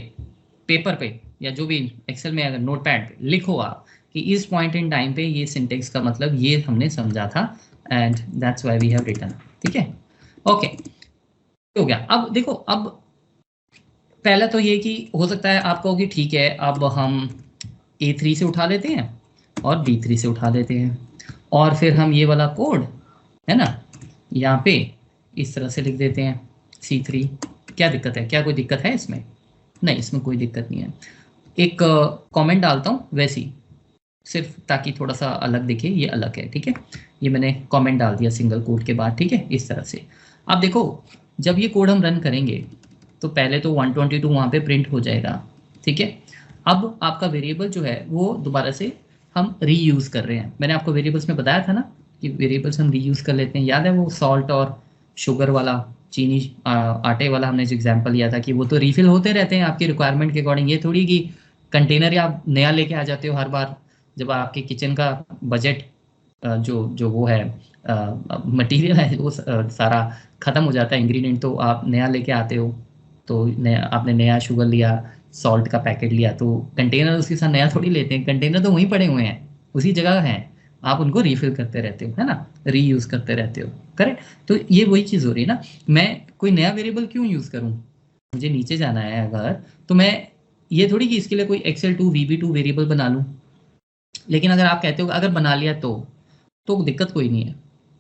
Speaker 1: पेपर पे या जो भी एक्सेल में अगर नोटपैड पे लिखो आप कि इस पॉइंट इन टाइम पे ये सिंटेक्स का मतलब ये हमने समझा था, and that's why we have written, ठीक है। ओके, हो गया। अब देखो, अब पहला तो ये कि हो सकता है आप कहो कि ठीक है अब हम A3 से उठा लेते हैं और B3 से उठा लेते हैं, और फिर हम ये वाला कोड है ना यहाँ पे इस तरह से लिख देते हैं C3। क्या दिक्कत है? क्या कोई दिक्कत है इसमें? नहीं, इसमें कोई दिक्कत नहीं है। एक कमेंट डालता हूँ वैसे ही, सिर्फ ताकि थोड़ा सा अलग दिखे, ये अलग है, ठीक है। ये मैंने कमेंट डाल दिया सिंगल कोड के बाद, ठीक है, इस तरह से। अब देखो, जब ये कोड हम रन करेंगे तो पहले तो 122 वहाँ पे प्रिंट हो जाएगा, ठीक है। अब आपका वेरिएबल जो है वो दोबारा से हम रीयूज़ कर रहे हैं। मैंने आपको वेरिएबल्स में बताया था ना कि वेरिएबल्स हम रीयूज़ कर लेते हैं, याद है वो सॉल्ट और शुगर वाला, चीनी आटे वाला हमने जो एग्जांपल लिया था कि वो तो रीफिल होते रहते हैं आपकी रिक्वायरमेंट के अकॉर्डिंग। ये थोड़ी कि कंटेनर या आप नया लेके आ जाते हो हर बार जब आपके किचन का बजट जो वो है मटेरियल है वो सारा ख़त्म हो जाता है इंग्रेडिएंट, तो आप नया लेके आते हो, तो नया आपने नया शुगर लिया, सॉल्ट का पैकेट लिया, तो कंटेनर उसके साथ नया थोड़ी लेते हैं, कंटेनर तो वहीं पड़े हुए हैं, उसी जगह हैं, आप उनको रिफ़िल करते रहते हो, है ना? रीयूज़ करते रहते हो, करेक्ट? तो ये वही चीज़ हो रही है ना, मैं कोई नया वेरिएबल क्यों यूज़ करूँ? मुझे नीचे जाना है अगर, तो मैं ये थोड़ी कि इसके लिए कोई एक्सेल2 VB2 वेरिएबल बना लूँ। लेकिन अगर आप कहते हो अगर बना लिया तो दिक्कत कोई नहीं है,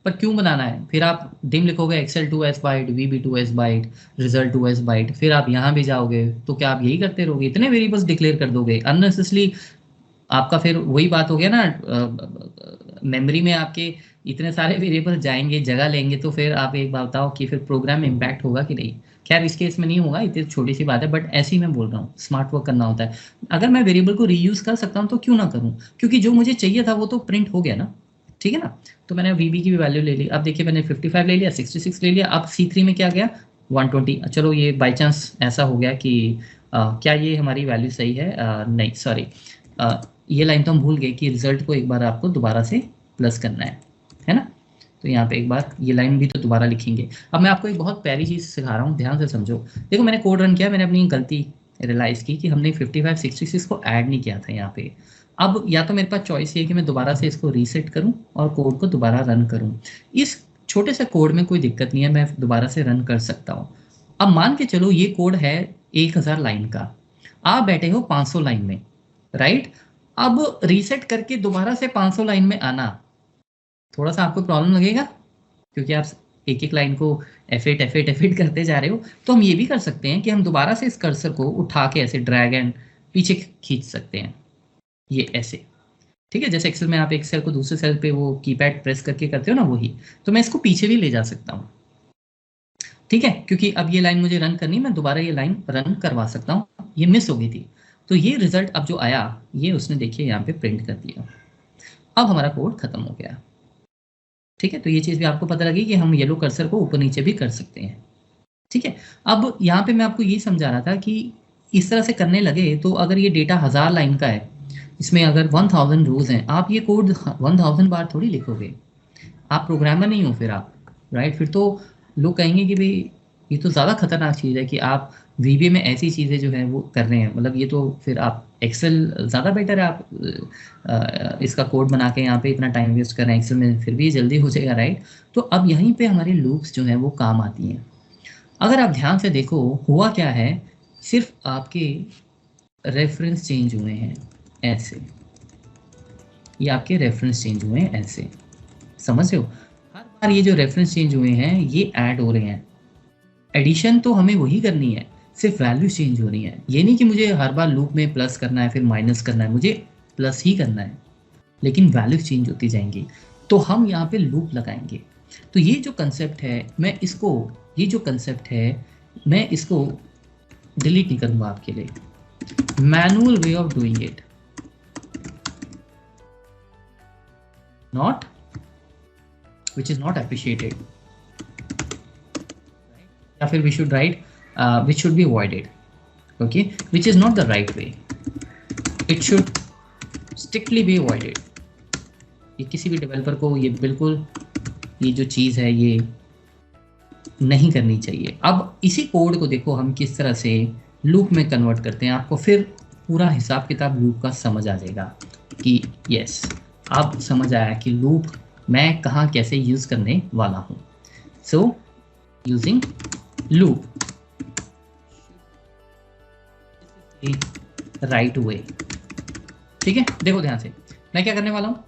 Speaker 1: पर क्यों बनाना है? फिर आप डिम लिखोगे एक्सेल2 as byte, VB2 as byte, रिजल्ट2 एस बाइट, फिर आप यहाँ भी जाओगे, तो क्या आप यही करते रहोगे? इतने वेरिएबल्स डिक्लेयर कर दोगे अननेसेसरली, आपका फिर वही बात हो गया ना, मेमोरी में आपके इतने सारे वेरिएबल जाएँगे, जगह लेंगे, तो फिर आप एक बात बताओ कि फिर प्रोग्राम में इम्पैक्ट होगा कि नहीं? खैर इस केस में नहीं होगा, इतनी छोटी-सी बात है, बट ऐसे ही मैं बोल रहा हूँ, स्मार्ट वर्क करना होता है। अगर मैं वेरिएबल को रीयूज़ कर सकता हूँ, तो क्यों ना करूँ? क्योंकि जो मुझे चाहिए था वो तो प्रिंट हो गया ना, ठीक है ना? तो मैंने VB की भी वैल्यू ले ली। अब देखिए मैंने 55 ले लिया, 66 ले लिया, अब C3 में क्या गया? 120। चलो ये बाय चांस ऐसा हो गया कि क्या ये हमारी वैल्यू सही है? नहीं सॉरी, ये लाइन तो हम भूल गए कि रिज़ल्ट को एक बार आपको दोबारा से प्लस करना है ना? तो यहाँ पे एक बार ये लाइन भी तो दोबारा लिखेंगे। अब मैं आपको एक बहुत प्यारी चीज़ सिखा रहा हूँ, ध्यान से समझो। देखो मैंने कोड रन किया, मैंने अपनी गलती रियलाइज़ की कि हमने 55 66 को ऐड नहीं किया था यहाँ पे। अब या तो मेरे पास चॉइस ये है कि मैं दोबारा से इसको रीसेट करूँ और कोड को दोबारा रन करूँ। इस छोटे से कोड में कोई दिक्कत नहीं है, मैं दोबारा से रन कर सकता हूँ। अब मान के चलो ये कोड है 1000 लाइन का, आप बैठे हो 500 लाइन में, राइट? अब रीसेट करके दोबारा से 500 लाइन में आना, थोड़ा-सा आपको प्रॉब्लम लगेगा? क्योंकि आप एक-एक लाइन को F8 करते जा रहे हो, तो हम ये भी कर सकते हैं कि हम दोबारा से इस कर्सर को उठा के ऐसे ड्रैग एंड पीछे खींच सकते हैं, ये ऐसे, ठीक है? जैसे एक्सेल में आप एक सेल को दूसरे सेल पे वो कीपैड प्रेस करके करते हो ना वही, तो मैं इसको पीछे भी ले जा सकता हूँ, ठीक है? क्योंकि अब ये लाइन मुझे रन करनी है, मैं दोबारा ये लाइन रन करवा सकता हूँ, ये मिस हो गई थी। तो ये रिज़ल्ट अब जो आया, ये उसने देखिए यहाँ पे प्रिंट कर दिया। अब हमारा कोड खत्म हो गया, ठीक है? तो ये चीज़ भी आपको पता लगी कि हम येलो कर्सर को ऊपर-नीचे भी कर सकते हैं, ठीक है? अब यहाँ पे मैं आपको ये समझा रहा था कि इस तरह से करने लगे तो अगर ये डेटा 1000 लाइन का है, इसमें अगर 1000 रोज़ हैं, आप ये कोड 1000 बार थोड़ी लिखोगे। आप प्रोग्रामर नहीं हो फिर आप, राइट? फिर तो लोग कहेंगे कि भई ये तो ज़्यादा खतरनाक चीज़ है कि आप VBA में ऐसी चीज़ें जो हैं वो कर रहे हैं। मतलब ये तो फिर आप एक्सेल ज़्यादा बेटर है, आप इसका कोड बना के यहाँ पे इतना टाइम वेस्ट कर रहे हैं, एक्सेल में फिर भी जल्दी हो जाएगा, राइट? तो अब यहीं पे हमारी लूप्स जो हैं वो काम आती हैं। अगर आप ध्यान से देखो हुआ क्या है, सिर्फ़ आपके रेफ़रेंस चेंज हुए हैं, ऐसे। ये आपके रेफ़रेंस चेंज हुए हैं ऐसे, समझ रहे हो? हर बार ये जो रेफ़रेंस चेंज हुए हैं, ये ऐड हो रहे हैं। एडिशन तो हमें वही करनी है, सिर्फ़ वैल्यू चेंज हो रही है। ये नहीं कि मुझे हर बार लूप में प्लस करना है, फिर माइनस करना है, मुझे प्लस ही करना है, लेकिन वैल्यू चेंज होती जाएँगी। तो हम यहाँ पे लूप लगाएँगे। तो ये जो कंसेप्ट है, ये जो कंसेप्ट है, मैं इसको डिलीट नहीं करूँगा आपके लिए। Manual way of doing it, not which is not appreciated, या फिर we should write which should be avoided, okay, which is not the right way, it should strictly be avoided। ये किसी भी डेवलपर को ये बिल्कुल ये जो चीज़ है ये नहीं करनी चाहिए। अब इसी कोड को देखो हम किस तरह से लूप में कन्वर्ट करते हैं, आपको फिर पूरा हिसाब किताब लूप का समझ आ जाएगा कि यस, अब समझ आया कि लूप मैं कहाँ कैसे यूज़ करने वाला हूँ। So using loop right way, ठीक है? देखो ध्यान से मैं क्या करने वाला हूँ,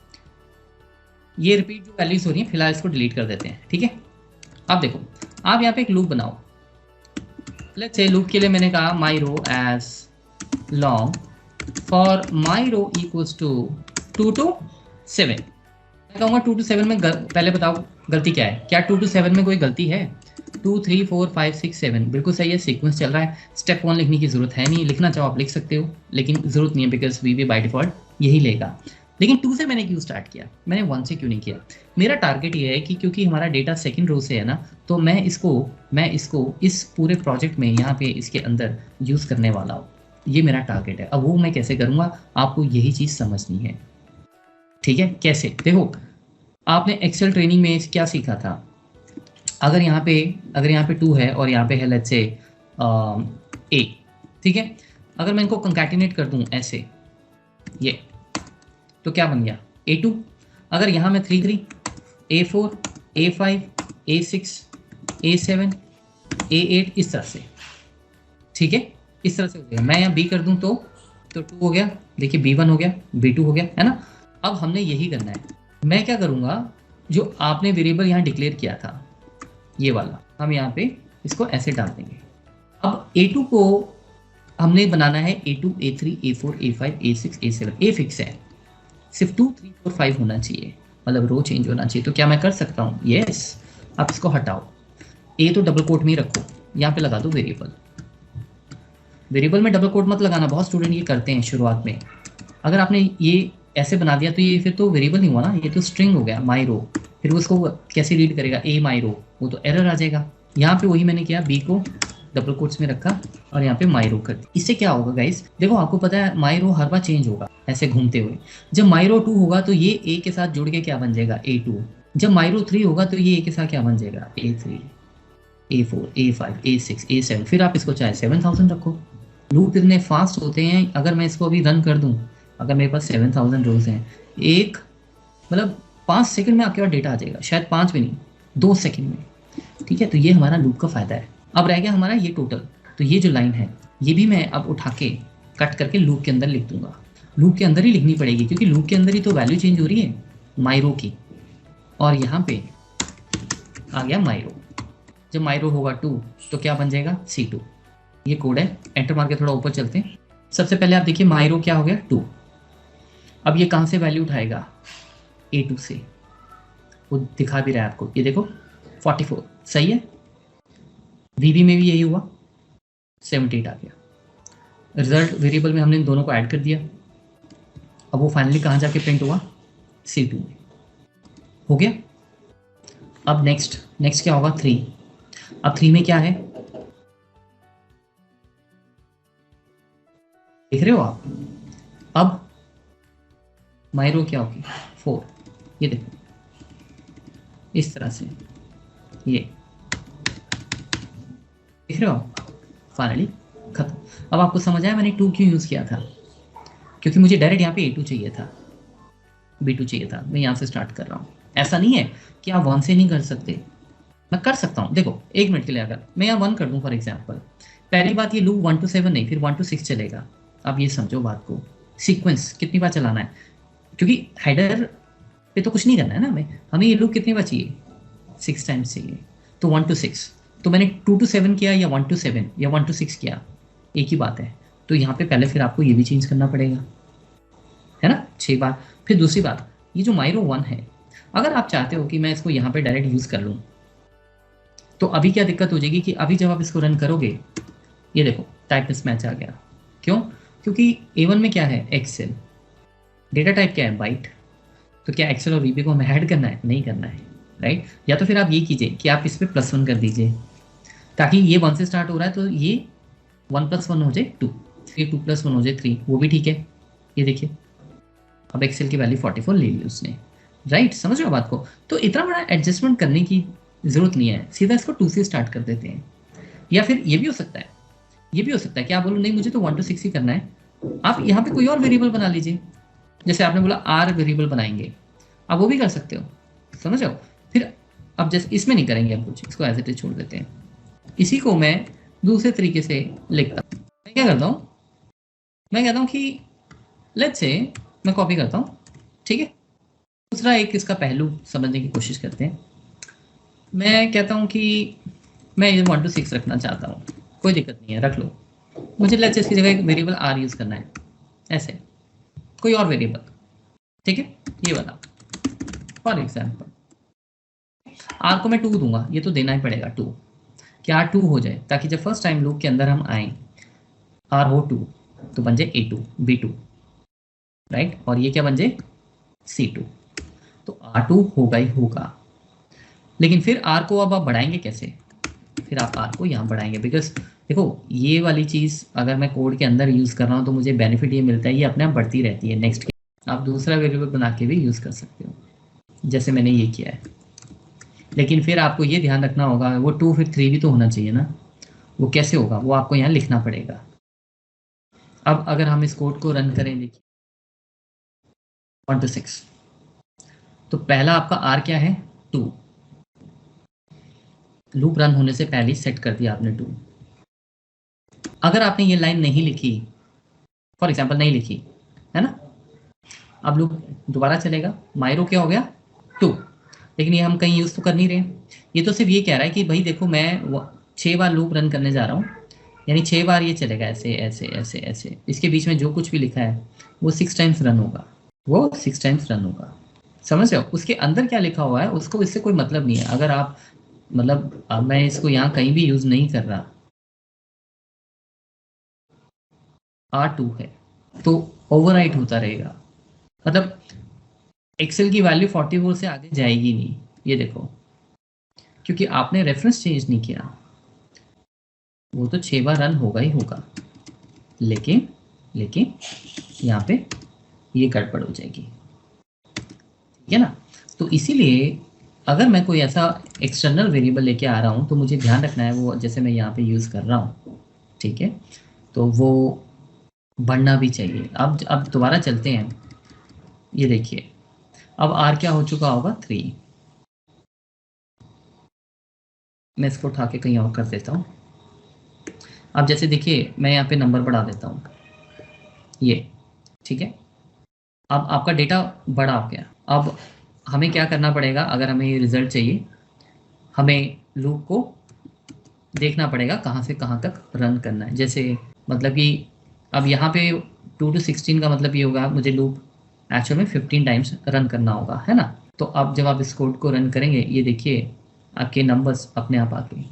Speaker 1: ये रिपीट जो वैल्यूज हो रही हैं फिलहाल इसको डिलीट कर देते हैं, ठीक है? अब देखो आप यहाँ पे एक लूप बनाओ। लेट्स से लूप के लिए मैंने कहा my row as long for my row equals to 2 to 7। मैं कहूँगा 2 to 7 में पहले बताओ गलती क्या है? क्या 2 to 7 में कोई गलती है? 2 3 4 5 6 7 बिल्कुल सही है, सीक्वेंस चल रहा है। स्टेप 1 लिखने की ज़रूरत है नहीं, लिखना चाहो आप लिख सकते हो, लेकिन ज़रूरत नहीं है बिकॉज VBA बाय डिफ़ॉल्ट यही लेगा। लेकिन 2 से मैंने क्यों स्टार्ट किया, मैंने 1 से क्यों नहीं किया? मेरा टारगेट ये है कि क्योंकि हमारा डेटा सेकंड रो से है ना, तो मैं इसको इस पूरे प्रोजेक्ट में यहाँ पे इसके अंदर यूज़ करने वाला हूँ। ये मेरा टारगेट है। अब वो मैं कैसे करूँगा, आपको यही चीज़ समझनी है, ठीक है। कैसे, देखो आपने एक्सेल ट्रेनिंग में क्या सीखा था, अगर यहाँ पे 2 है और यहाँ पे है लेट्स से ए, ठीक है। अगर मैं इनको कंकैटिनेट कर दूँ ऐसे, ये तो क्या बन गया A2। अगर यहाँ मैं 3 3 A4 A5 A6 A7 A8 इस तरह से, ठीक है, इस तरह से हो गया। मैं यहाँ B कर दूँ तो 2 हो गया, देखिए B1 हो गया, B2 हो गया, है ना। अब हमने यही करना है। मैं क्या करूँगा, जो आपने वेरिएबल यहाँ डिक्लेयर किया था ये वाला, हम यहाँ पे इसको ऐसे डाल देंगे। अब A2 को हमने बनाना है A2 A3 A4 A5 A6 A7, A fix है, सिर्फ 2 3 4 5 होना चाहिए, मतलब रो चेंज होना चाहिए। तो क्या मैं कर सकता हूँ, यस। आप इसको हटाओ, ए तो डबल कोट में ही रखो, यहाँ पे लगा दो वेरिएबल। वेरिएबल में डबल कोट मत लगाना, बहुत स्टूडेंट ये करते हैं शुरुआत में। अगर आपने ये ऐसे बना दिया तो ये फिर तो वेरिएबल नहीं हुआ ना, ये तो स्ट्रिंग हो गया, माई रो। फिर वो उसको कैसे रीड करेगा, ए माई रो, वो तो एरर आ जाएगा। यहाँ पे वही मैंने किया, बी को डबल कोट्स में रखा और यहाँ पे माई रो कर दी। इससे क्या होगा गाइस, देखो आपको पता है माई रो हर बार चेंज होगा ऐसे घूमते हुए। जब माई रो 2 होगा तो ये ए के साथ जुड़ के क्या बन जाएगा, A2। जब माई रो 3 होगा तो ये ए के साथ क्या बन जाएगा, A3 A4 A5 A6 A7। फिर आप इसको चाहे 7000 रखो। लूप इतने फास्ट होते हैं, अगर मैं इसको अभी रन कर दूं, अगर मेरे पास 7000 रोज हैं, एक मतलब 5 सेकंड में आपके पास डेटा आ जाएगा, शायद 5 भी नहीं, 2 सेकंड में, ठीक है। तो ये हमारा लूप का फायदा है। अब रह गया हमारा ये टोटल, तो ये जो लाइन है ये भी मैं अब उठा के कट करके लूप के अंदर लिख दूंगा। लूप के अंदर ही लिखनी पड़ेगी क्योंकि लूप के अंदर ही तो वैल्यू चेंज हो रही है माइरो की, और यहाँ पे आ गया माइरो। जब माइरो होगा 2 तो क्या बन जाएगा, C2। ये कोड है, एंटर मार के थोड़ा ऊपर चलते हैं। सबसे पहले आप देखिए माइरो क्या हो गया 2। अब ये कहाँ से वैल्यू उठाएगा, A2 से, वो दिखा भी रहा है आपको, ये देखो 44 सही है। VB में भी यही हुआ, 78 आ गया। रिजल्ट वेरिएबल में हमने इन दोनों को ऐड कर दिया। अब वो फाइनली कहाँ जाके प्रिंट हुआ, C2 में। हो गया। अब नेक्स्ट क्या होगा, 3। अब 3 में क्या है, देख रहे हो आप। अब माइरो क्या होगी, 4। ये देखो इस तरह से, ये देख रहे हो, फाइनली खत्म। अब आपको समझ आया मैंने 2 क्यों यूज़ किया था, क्योंकि मुझे डायरेक्ट यहाँ पे A2 चाहिए था, B2 चाहिए था। मैं यहाँ से स्टार्ट कर रहा हूँ। ऐसा नहीं है कि आप 1 से नहीं कर सकते, मैं कर सकता हूँ। देखो 1 मिनट के लिए अगर मैं यहाँ 1 कर दूँ फॉर एग्जाम्पल, पहली बात ये लूप 1 to 7 नहीं, फिर 1 to 6 चलेगा। अब ये समझो बात को, सीक्वेंस कितनी बार चलाना है, क्योंकि हेडर पे तो कुछ नहीं करना है ना हमें ये लूप कितनी बार चाहिए, 6 टाइम्स चाहिए। तो 1 to 6, तो मैंने 2 to 7 किया या 1 to 7 या 1 to 6 किया, एक ही बात है। तो यहाँ पे पहले फिर आपको ये भी चेंज करना पड़ेगा, है ना, 6 बार। फिर दूसरी बात, ये जो माइरो 1 है, अगर आप चाहते हो कि मैं इसको यहाँ पे डायरेक्ट यूज़ कर लूँ, तो अभी क्या दिक्कत हो जाएगी कि अभी जब आप इसको रन करोगे, ये देखो टाइप मिसमैच आ गया। क्यों, क्योंकि A1 में क्या है, एक्सेल, डेटा टाइप क्या है, बाइट। तो क्या एक्सेल और VB को हमें ऐड करना है, नहीं करना है, राइट। या तो फिर आप ये कीजिए कि आप इस पर +1 कर दीजिए, ताकि ये 1 से स्टार्ट हो रहा है तो ये 1 + 1 हो जाए 2, फिर 2 + 1 हो जाए 3, वो भी ठीक है। ये देखिए अब एक्सेल की वैल्यू 44 ले ली उसने, राइट। समझ रहे हो बात को। तो इतना बड़ा एडजस्टमेंट करने की ज़रूरत नहीं है, सीधा इसको 2 से स्टार्ट कर देते हैं। या फिर ये भी हो सकता है, कि आप बोलो नहीं मुझे तो 1 to 6 ही करना है, आप यहाँ पे कोई और वेरिएबल बना लीजिए। जैसे आपने बोला R वेरिएबल बनाएंगे, आप वो भी कर सकते हो, समझ रहे हो। फिर अब जैसे इसमें नहीं करेंगे अब कुछ, इसको एज इट इज छोड़ देते हैं। इसी को मैं दूसरे तरीके से लिखता हूँ। मैं क्या करता हूँ, मैं कहता हूँ कि लेट्स से मैं कॉपी करता हूँ, ठीक है। दूसरा एक इसका पहलू समझने की कोशिश करते हैं। मैं कहता हूँ कि मैं 1 to 6 रखना चाहता हूँ, कोई दिक्कत नहीं है, रख लो। मुझे लेट्स से इसकी जगह एक वेरिएबल R यूज़ करना है, ऐसे कोई और वेरिएबल, ठीक है, ये वाला फॉर एग्जाम्पल। R को मैं 2 दूंगा, ये तो देना ही पड़ेगा 2, कि R 2 हो जाए, ताकि जब फर्स्ट टाइम लूप के अंदर हम आए R हो 2 तो बन जाए A2 B2, राइट। और ये क्या बन जाए, C2। तो R2 होगा ही होगा। लेकिन फिर R को अब आप बढ़ाएंगे कैसे, फिर आप आर को यहाँ बढ़ाएंगे, बिकॉज देखो ये वाली चीज़ अगर मैं कोड के अंदर यूज़ कर रहा हूँ तो मुझे बेनिफिट ये मिलता है, ये अपने आप बढ़ती रहती है। नेक्स्ट आप दूसरा वेरिएबल बना के भी यूज़ कर सकते हो, जैसे मैंने ये किया है। लेकिन फिर आपको ये ध्यान रखना होगा, वो 2 फिर 3 भी तो होना चाहिए ना, वो कैसे होगा, वो आपको यहाँ लिखना पड़ेगा। अब अगर हम इस कोड को रन करें, देखिए 1 to 6, तो पहला आपका आर क्या है 2, लूप रन होने से पहले सेट कर दिया आपने 2। अगर आपने ये लाइन नहीं लिखी, फॉर एग्जाम्पल नहीं लिखी है ना, अब लूप दोबारा चलेगा, मायरो क्या हो गया 2, लेकिन ये हम कहीं यूज़ तो कर नहीं रहे हैं। ये तो सिर्फ ये कह रहा है कि भाई देखो मैं 6 बार लूप रन करने जा रहा हूँ, यानी 6 बार ये चलेगा ऐसे ऐसे ऐसे ऐसे, इसके बीच में जो कुछ भी लिखा है वो 6 टाइम्स रन होगा, वो 6 टाइम्स रन होगा। समझ रहे हो, उसके अंदर क्या लिखा हुआ है उसको इससे कोई मतलब नहीं है। अगर आप मतलब अब मैं इसको यहाँ कहीं भी यूज़ नहीं कर रहा, R2 है तो ओवरराइट होता रहेगा, मतलब एक्सेल की वैल्यू 44 से आगे जाएगी नहीं, ये देखो, क्योंकि आपने रेफरेंस चेंज नहीं किया। वो तो 6 बार रन होगा ही होगा, लेकिन लेकिन यहाँ पे ये गड़बड़ हो जाएगी, ठीक है ना। तो इसीलिए अगर मैं कोई ऐसा एक्सटर्नल वेरिएबल लेके आ रहा हूँ तो मुझे ध्यान रखना है वो, जैसे मैं यहाँ पे यूज़ कर रहा हूँ, ठीक है, तो वो बढ़ना भी चाहिए। अब दोबारा चलते हैं, ये देखिए अब आर क्या हो चुका होगा 3। मैं इसको उठा के कहीं और कर देता हूँ। अब जैसे देखिए मैं यहाँ पे नंबर बढ़ा देता हूँ, ये ठीक है, अब आपका डेटा बड़ा हो गया। अब हमें क्या करना पड़ेगा, अगर हमें ये रिजल्ट चाहिए, हमें लूप को देखना पड़ेगा कहाँ से कहाँ तक रन करना है। जैसे मतलब कि अब यहाँ पे 2 to 16 का मतलब ये होगा मुझे लूप एक्चुअल में 15 टाइम्स रन करना होगा, है ना। तो अब जब आप इस कोड को रन करेंगे, ये देखिए आपके नंबर्स अपने आप आके,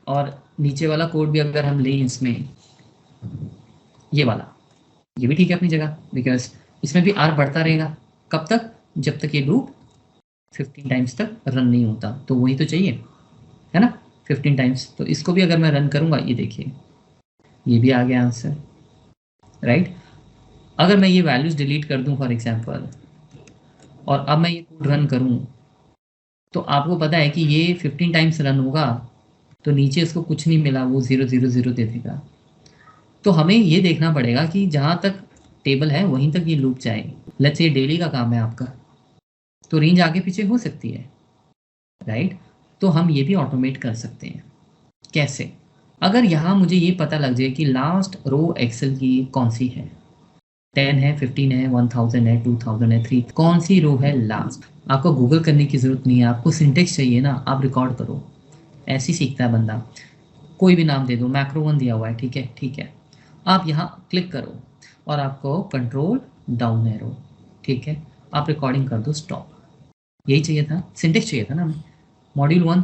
Speaker 1: और नीचे वाला कोड भी अगर हम लें इसमें, ये वाला, ये भी ठीक है अपनी जगह, बिकॉज इसमें भी आर बढ़ता रहेगा। कब तक, जब तक ये लूप 15 टाइम्स तक रन नहीं होता, तो वही तो चाहिए, है ना, 15 टाइम्स। तो इसको भी अगर मैं रन करूँगा, ये देखिए ये भी आ गया आंसर, राइट। अगर मैं ये वैल्यूज़ डिलीट कर दूँ फॉर एग्जांपल, और अब मैं ये कोड रन करूँ, तो आपको पता है कि ये 15 टाइम्स रन होगा, तो नीचे इसको कुछ नहीं मिला, वो 0 0 0 दे देगा। तो हमें ये देखना पड़ेगा कि जहाँ तक टेबल है वहीं तक ये लूप जाए। लेट्स से डेली का काम है आपका, तो रेंज आगे पीछे हो सकती है, राइट। तो हम ये भी ऑटोमेट कर सकते हैं। कैसे, अगर यहाँ मुझे ये पता लग जाए कि लास्ट रो एक्सेल की कौन सी है, 10 है, 15 है, 1000 है, 2000 है, 3, कौन सी रो है लास्ट। आपको गूगल करने की ज़रूरत नहीं है, आपको सिंटेक्स चाहिए ना, आप रिकॉर्ड करो, ऐसे ही सीखता है बंदा। कोई भी नाम दे दो, मैक्रो 1 दिया हुआ है, ठीक है ठीक है, आप यहाँ क्लिक करो और आपको कंट्रोल डाउन एरो, ठीक है, आप रिकॉर्डिंग कर दो स्टॉप। यही चाहिए था, सिंटेक्स चाहिए था ना हमें। मॉड्यूल 1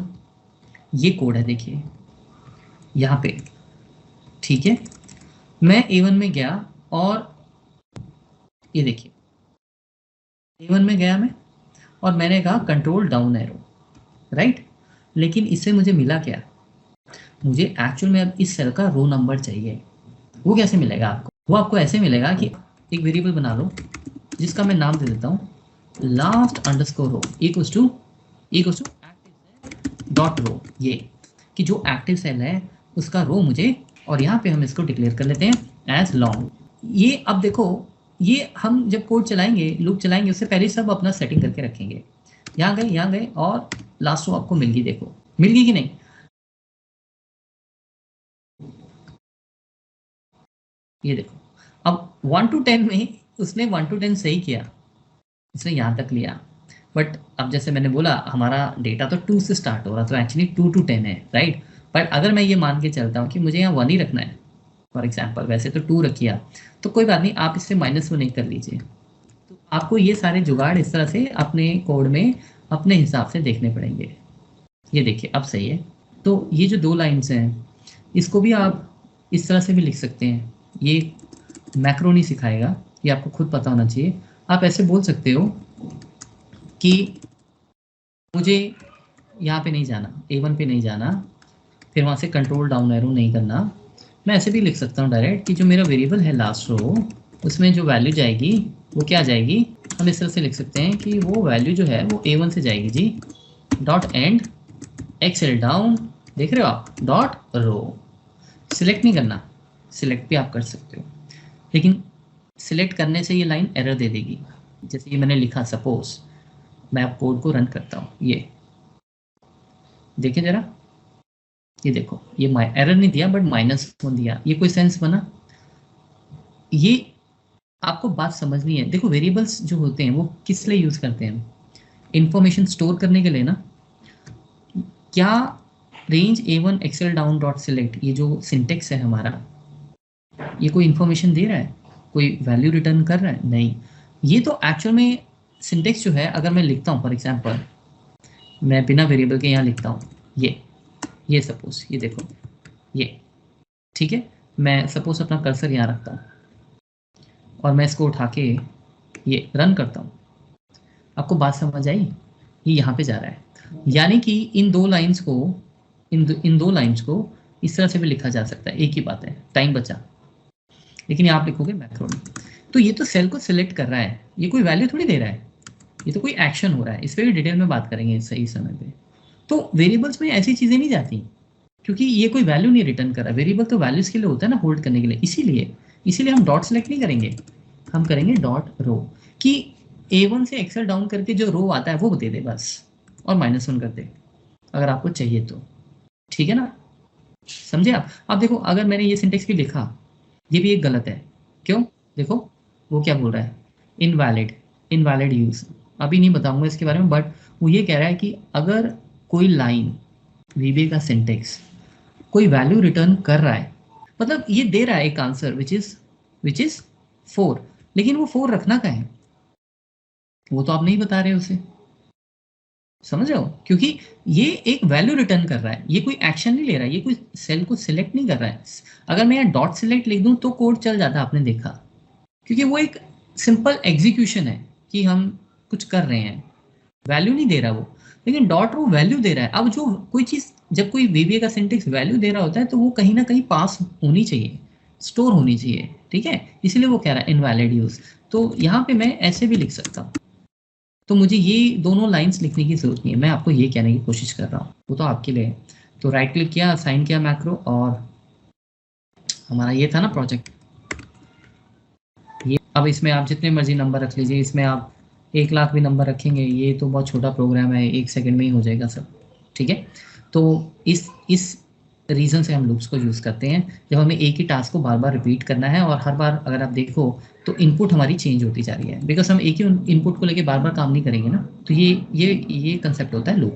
Speaker 1: ये कोड है, देखिए यहाँ पे, ठीक है। मैं A1 में गया और ये देखिए A1 में गया मैं, और मैंने कहा कंट्रोल डाउन एरो, राइट। लेकिन इससे मुझे मिला क्या, मुझे एक्चुअल में अब इस सेल का रो नंबर चाहिए। वो कैसे मिलेगा आपको, वो आपको ऐसे मिलेगा कि एक वेरिएबल बना लो जिसका मैं नाम दे देता हूँ last underscore row equals to dot row, ये कि जो एक्टिव सेल है उसका रो मुझे, और यहाँ पे हम इसको डिक्लेयर कर लेते हैं एज लॉन्ग। ये अब देखो, ये हम जब कोड चलाएंगे, लूप चलाएंगे, उससे पहले सब अपना सेटिंग करके रखेंगे। यहाँ गए और लास्ट रो आपको मिल गई, देखो मिल गई कि नहीं। ये देखो अब 1 to 10 में उसने 1 to 10 सही किया, उसने यहाँ तक लिया, बट अब जैसे मैंने बोला हमारा डेटा तो 2 से स्टार्ट हो रहा, तो एक्चुअली 2 to 10 है, राइट। बट अगर मैं ये मान के चलता हूँ कि मुझे यहाँ 1 ही रखना है फॉर एग्जाम्पल, वैसे तो 2 रखिए, तो कोई बात नहीं, आप इससे -1 नहीं कर लीजिए। तो आपको ये सारे जुगाड़ इस तरह से अपने कोड में अपने हिसाब से देखने पड़ेंगे। ये देखिए अब सही है। तो ये जो 2 लाइन्स हैं, इसको भी आप इस तरह से भी लिख सकते हैं। ये मैक्रो नहीं सिखाएगा, ये आपको खुद पता होना चाहिए। आप ऐसे बोल सकते हो कि मुझे यहाँ पे नहीं जाना, A1 पे नहीं जाना, फिर वहाँ से कंट्रोल डाउन एरो नहीं करना। मैं ऐसे भी लिख सकता हूँ डायरेक्ट कि जो मेरा वेरिएबल है लास्ट रो, उसमें जो वैल्यू जाएगी वो क्या जाएगी, हम इस तरह से लिख सकते हैं कि वो वैल्यू जो है वो A1 से जाएगी जी, डॉट एंड एक्सेल डाउन, देख रहे हो आप, डॉट रो। सिलेक्ट नहीं करना, सिलेक्ट भी आप कर सकते हो, लेकिन सिलेक्ट करने से ये लाइन एरर दे देगी। जैसे ये मैंने लिखा, सपोज मैं अब कोड को रन करता हूँ, ये देखिए जरा, ये देखो, ये एरर नहीं दिया बट -1 दिया, ये कोई सेंस बना? ये आपको बात समझनी है। देखो वेरिएबल्स जो होते हैं वो किस लिए यूज करते हैं, इंफॉर्मेशन स्टोर करने के लिए ना। क्या range A1 exhale down dot select, ये जो सिंटेक्स है हमारा, ये कोई इंफॉर्मेशन दे रहा है, कोई वैल्यू रिटर्न कर रहा है? नहीं। ये तो एक्चुअल में सिंटेक्स जो है, अगर मैं लिखता हूँ फॉर एग्जांपल, मैं बिना वेरिएबल के यहाँ लिखता हूँ, ये सपोज, ये देखो, ये ठीक है, मैं सपोज अपना कर्सर यहाँ रखता हूँ और मैं इसको उठा के ये रन करता हूँ। आपको बात समझ आई? ये यहाँ पे जा रहा है, यानी कि इन दो लाइंस को, इन दो लाइंस को इस तरह से भी लिखा जा सकता है, एक ही बात है, टाइम बचा। लेकिन आप लिखोगे मैक्रो में, तो ये तो सेल को सिलेक्ट कर रहा है, ये कोई वैल्यू थोड़ी दे रहा है, ये तो कोई एक्शन हो रहा है। इस पर भी डिटेल में बात करेंगे सही समय पे। तो वेरिएबल्स में ऐसी चीज़ें नहीं जाती, क्योंकि ये कोई वैल्यू नहीं रिटर्न कर रहा। वेरिएबल तो वैल्यूज के लिए होता है ना, होल्ड करने के लिए, इसीलिए हम डॉट सेलेक्ट नहीं करेंगे, हम करेंगे डॉट रो, कि A1 से एक्सेल डाउन करके जो रो आता है वो दे दे बस, और -1 कर दे अगर आपको चाहिए तो, ठीक है ना? समझे आप? अब देखो, अगर मैंने ये सिंटेक्स भी लिखा, ये भी एक गलत है। क्यों? देखो वो क्या बोल रहा है, इनवैलिड यूज। अभी नहीं बताऊंगा इसके बारे में, बट वो ये कह रहा है कि अगर कोई लाइन VBA का सिंटेक्स कोई वैल्यू रिटर्न कर रहा है, मतलब ये दे रहा है एक आंसर विच इज 4, लेकिन वो 4 रखना का है वो तो आप नहीं बता रहे उसे, समझ रहे हो? क्योंकि ये एक वैल्यू रिटर्न कर रहा है, ये कोई एक्शन नहीं ले रहा है, ये कोई सेल को सिलेक्ट नहीं कर रहा है। अगर मैं यहाँ डॉट सिलेक्ट लिख दूं तो कोड चल जाता, आपने देखा, क्योंकि वो एक सिंपल एग्जीक्यूशन है कि हम कुछ कर रहे हैं, वैल्यू नहीं दे रहा वो। लेकिन डॉट रो वैल्यू दे रहा है। अब जो कोई चीज़, जब कोई VBA का सिंटेक्स वैल्यू दे रहा होता है तो वो कहीं ना कहीं पास होनी चाहिए, स्टोर होनी चाहिए, ठीक है? इसलिए वो कह रहा है इनवैलिड यूज। तो यहाँ पे मैं ऐसे भी लिख सकता हूँ, तो मुझे ये दोनों लाइंस लिखने की जरूरत नहीं है, मैं आपको ये कहने की कोशिश कर रहा हूँ, वो तो आपके लिए है। तो राइट क्लिक किया, असाइन किया मैक्रो, और हमारा ये था ना प्रोजेक्ट, ये अब इसमें आप जितने मर्जी नंबर रख लीजिए, इसमें आप 1 लाख भी नंबर रखेंगे, ये तो बहुत छोटा प्रोग्राम है, 1 सेकंड में ही हो जाएगा सब, ठीक है? तो इस रीज़न से हम लूप्स को यूज़ करते हैं, जब हमें एक ही टास्क को बार बार रिपीट करना है, और हर बार अगर आप देखो तो इनपुट हमारी चेंज होती जा रही है, बिकॉज हम एक ही इनपुट को लेके बार बार काम नहीं करेंगे ना। तो ये कंसेप्ट होता है लूप।